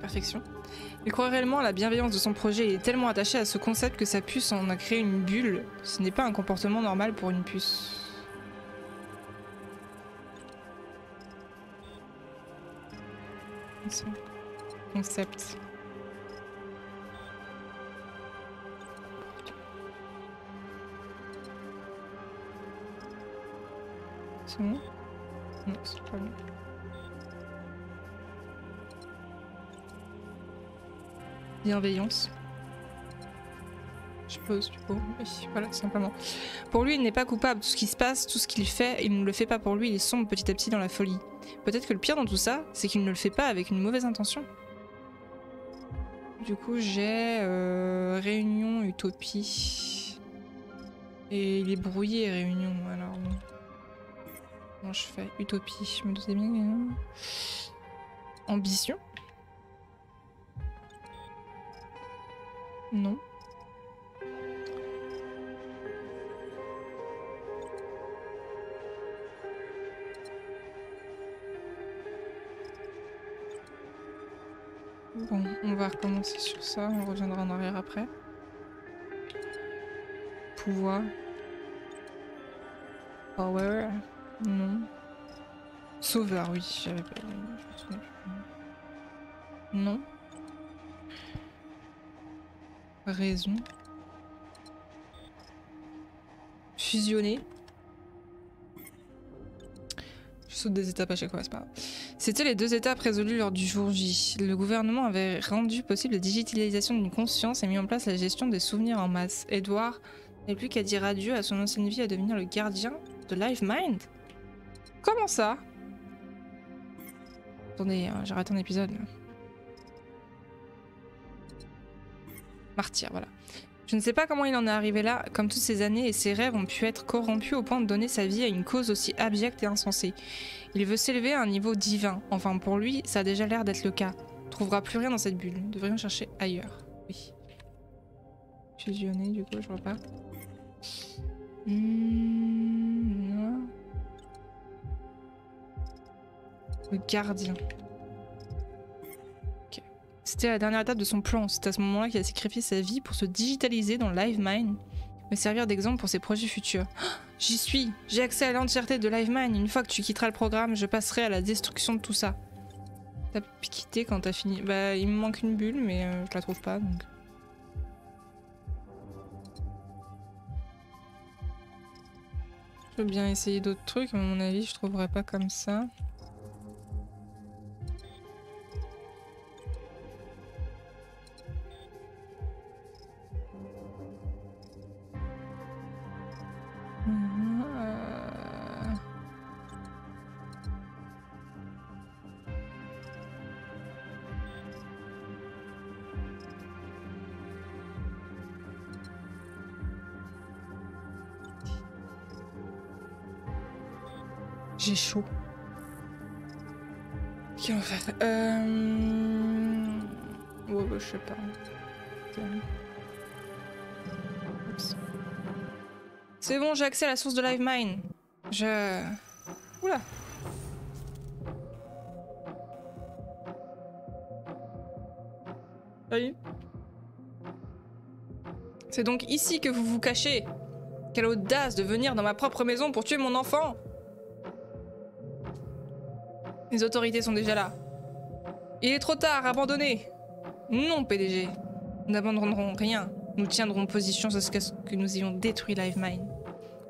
Perfection. Il croit réellement à la bienveillance de son projet et est tellement attaché à ce concept que sa puce en a créé une bulle. Ce n'est pas un comportement normal pour une puce. Concept. C'est bon? Non, c'est pas bon. Bienveillance. Je pose du coup. Oui, voilà, simplement. Pour lui, il n'est pas coupable. Tout ce qui se passe, tout ce qu'il fait, il ne le fait pas pour lui. Il sombre petit à petit dans la folie. Peut-être que le pire dans tout ça, c'est qu'il ne le fait pas avec une mauvaise intention. Du coup, j'ai Réunion, Utopie. Et il est brouillé, Réunion. Alors, bon. Comment je fais? Utopie, je me doutais bien. Hein. Ambition? Non. Bon, on va recommencer sur ça, on reviendra en arrière après. Pouvoir. Power. Non. Sauveur, oui, j'avais pas... Non. Raison. Fusionner. Je saute des étapes à chaque fois, c'est pas grave. C'était les 2 étapes résolues lors du jour J. Le gouvernement avait rendu possible la digitalisation d'une conscience et mis en place la gestion des souvenirs en masse. Edward n'est plus qu'à dire adieu à son ancienne vie et à devenir le gardien de Livemind. Comment ça? Attendez, hein, j'ai raté un épisode. Là. Martyr, voilà. Je ne sais pas comment il en est arrivé là, comme toutes ces années et ses rêves ont pu être corrompus au point de donner sa vie à une cause aussi abjecte et insensée. Il veut s'élever à un niveau divin. Enfin, pour lui, ça a déjà l'air d'être le cas. Il trouvera plus rien dans cette bulle. Nous devrions chercher ailleurs. Oui. Fusionner, du coup, je vois pas. Non. Le gardien. Ok. C'était la dernière étape de son plan. C'est à ce moment-là qu'il a sacrifié sa vie pour se digitaliser dans Livemind, me servir d'exemple pour ses projets futurs. Oh, j'y suis. J'ai accès à l'entièreté de Livemind. Une fois que tu quitteras le programme, je passerai à la destruction de tout ça. T'as quitté quand t'as fini. Bah, il me manque une bulle, mais je la trouve pas, donc... Je peux bien essayer d'autres trucs, mais à mon avis, je trouverai pas comme ça. J'ai chaud. Qu'est-ce qu'on va faire? Ouais, bah, je sais pas. C'est bon, j'ai accès à la source de Livemind. Oula. Salut. C'est donc ici que vous vous cachez. Quelle audace de venir dans ma propre maison pour tuer mon enfant. Les autorités sont déjà là. Il est trop tard, abandonnez. Non, PDG. Nous n'abandonnerons rien. Nous tiendrons position jusqu'à ce que nous ayons détruit Livemind.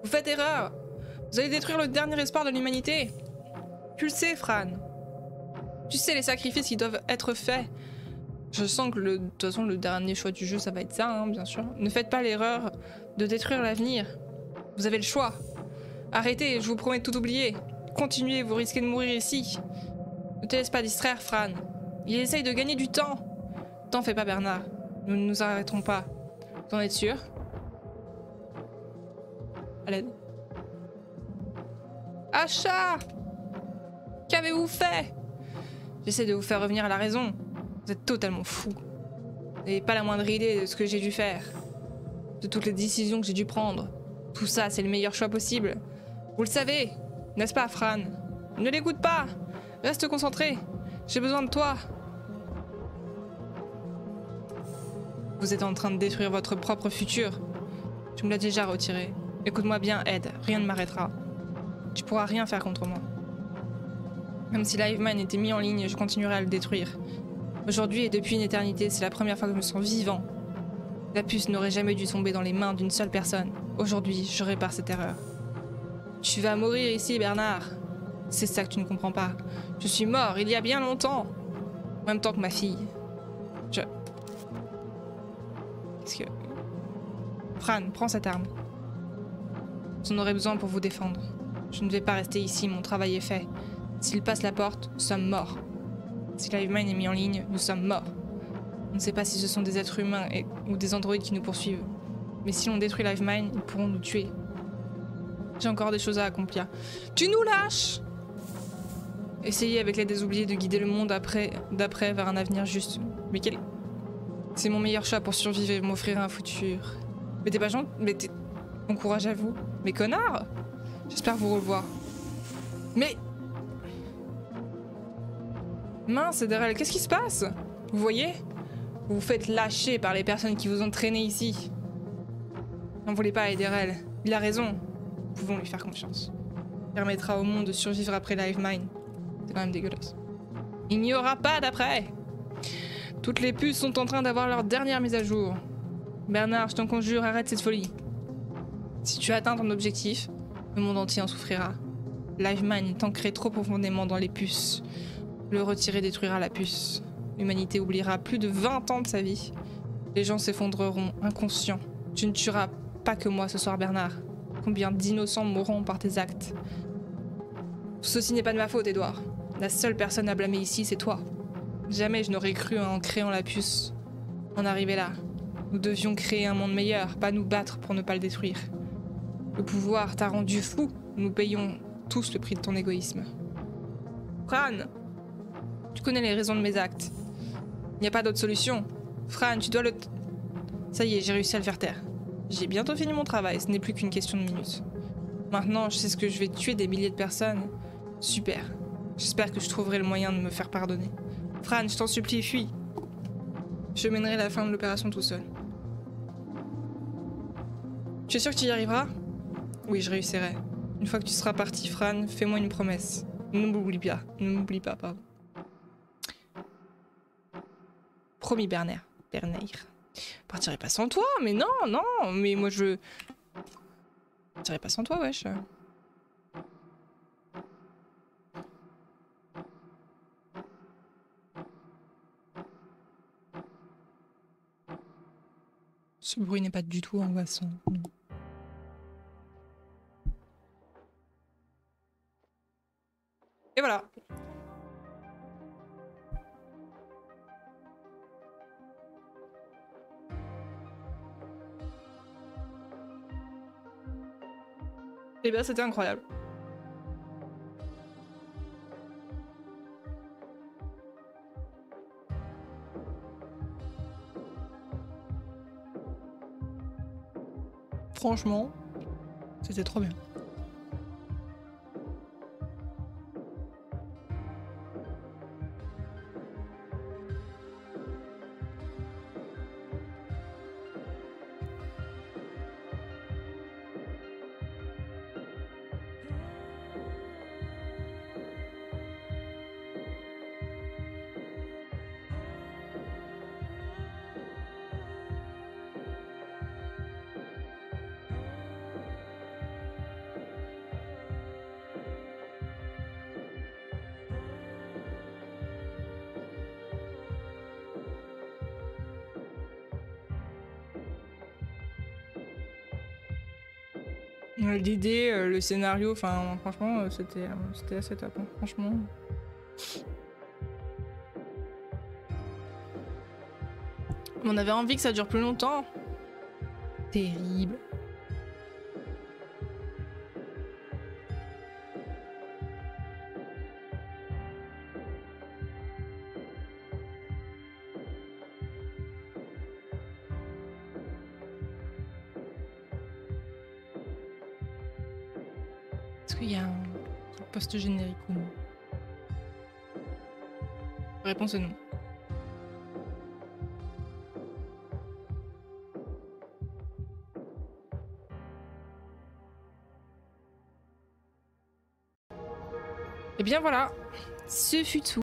Vous faites erreur. Vous allez détruire le dernier espoir de l'humanité. Tu le sais, Fran. Tu sais les sacrifices qui doivent être faits. Je sens que de toute façon le dernier choix du jeu ça va être ça, hein, bien sûr. Ne faites pas l'erreur de détruire l'avenir. Vous avez le choix. Arrêtez, je vous promets de tout oublier. Continuez, vous risquez de mourir ici. Ne te laisse pas distraire, Fran. Il essaye de gagner du temps. T'en fais pas, Bernard. Nous ne nous arrêterons pas. T'en es sûr? À l'aide. Achat! Qu'avez-vous fait? J'essaie de vous faire revenir à la raison. Vous êtes totalement fou. Vous n'avez pas la moindre idée de ce que j'ai dû faire. De toutes les décisions que j'ai dû prendre. Tout ça, c'est le meilleur choix possible. Vous le savez, n'est-ce pas, Fran? Ne l'écoute pas. Reste concentré. J'ai besoin de toi. Vous êtes en train de détruire votre propre futur. Tu me l'as déjà retiré. Écoute-moi bien, Ed. Rien ne m'arrêtera. Tu pourras rien faire contre moi. Même si Livemind était mis en ligne, je continuerai à le détruire. Aujourd'hui et depuis une éternité, c'est la première fois que je me sens vivant. La puce n'aurait jamais dû tomber dans les mains d'une seule personne. Aujourd'hui, je répare cette erreur. Tu vas mourir ici, Bernard. C'est ça que tu ne comprends pas. Je suis mort il y a bien longtemps. En même temps que ma fille. Qu'est-ce que... Fran, prends cette arme. Vous en aurez besoin pour vous défendre. Je ne vais pas rester ici, mon travail est fait. S'il passe la porte, nous sommes morts. Si Livemind est mis en ligne, nous sommes morts. On ne sait pas si ce sont des êtres humains ou des androïdes qui nous poursuivent. Mais si l'on détruit Livemind, ils pourront nous tuer. J'ai encore des choses à accomplir. Tu nous lâches! Essayez avec l'aide des oubliés de guider le monde d'après vers un avenir juste. Mais quel... C'est mon meilleur choix pour survivre et m'offrir un futur. Mais t'es pas gentil, mais t'es... Bon courage à vous. Mais connard! J'espère vous revoir. Mais... Mince, Ederel, qu'est-ce qui se passe? Vous voyez? Vous vous faites lâcher par les personnes qui vous ont traîné ici. N'en voulez pas à Ederel. Il a raison. Nous pouvons lui faire confiance. Il permettra au monde de survivre après Livemind. C'est quand même dégueulasse. Il n'y aura pas d'après. Toutes les puces sont en train d'avoir leur dernière mise à jour. Bernard, je t'en conjure, arrête cette folie. Si tu atteins ton objectif, le monde entier en souffrira. Livemind est ancré trop profondément dans les puces. Le retirer détruira la puce. L'humanité oubliera plus de 20 ans de sa vie. Les gens s'effondreront, inconscients. Tu ne tueras pas que moi ce soir, Bernard. Combien d'innocents mourront par tes actes? Ceci n'est pas de ma faute, Edouard. La seule personne à blâmer ici, c'est toi. Jamais je n'aurais cru en créant la puce en arriver là. Nous devions créer un monde meilleur, pas nous battre pour ne pas le détruire. Le pouvoir t'a rendu fou. Nous payons tous le prix de ton égoïsme. Fran, tu connais les raisons de mes actes. Il n'y a pas d'autre solution. Fran, tu dois le... Ça y est, j'ai réussi à le faire taire. J'ai bientôt fini mon travail, ce n'est plus qu'une question de minutes. Maintenant, je sais ce que je vais tuer des milliers de personnes. Super. J'espère que je trouverai le moyen de me faire pardonner. Fran, je t'en supplie, fuis. Je mènerai la fin de l'opération tout seul. Tu es sûr que tu y arriveras? Oui, je réussirai. Une fois que tu seras parti, Fran, fais-moi une promesse. Ne m'oublie pas. Ne m'oublie pas, pardon. Promis, Bernard. Bernard. Je partirai pas sans toi, mais non, non, mais moi je... Je partirai pas sans toi, wesh. Ce bruit n'est pas du tout angoissant. Et voilà. Et bien c'était incroyable. Franchement, c'était trop bien. L'idée, le scénario, enfin franchement c'était assez top, hein, franchement. On avait envie que ça dure plus longtemps. Terrible. Est-ce qu'il y a un post générique ou non? Réponse est non. Et bien voilà, ce fut tout.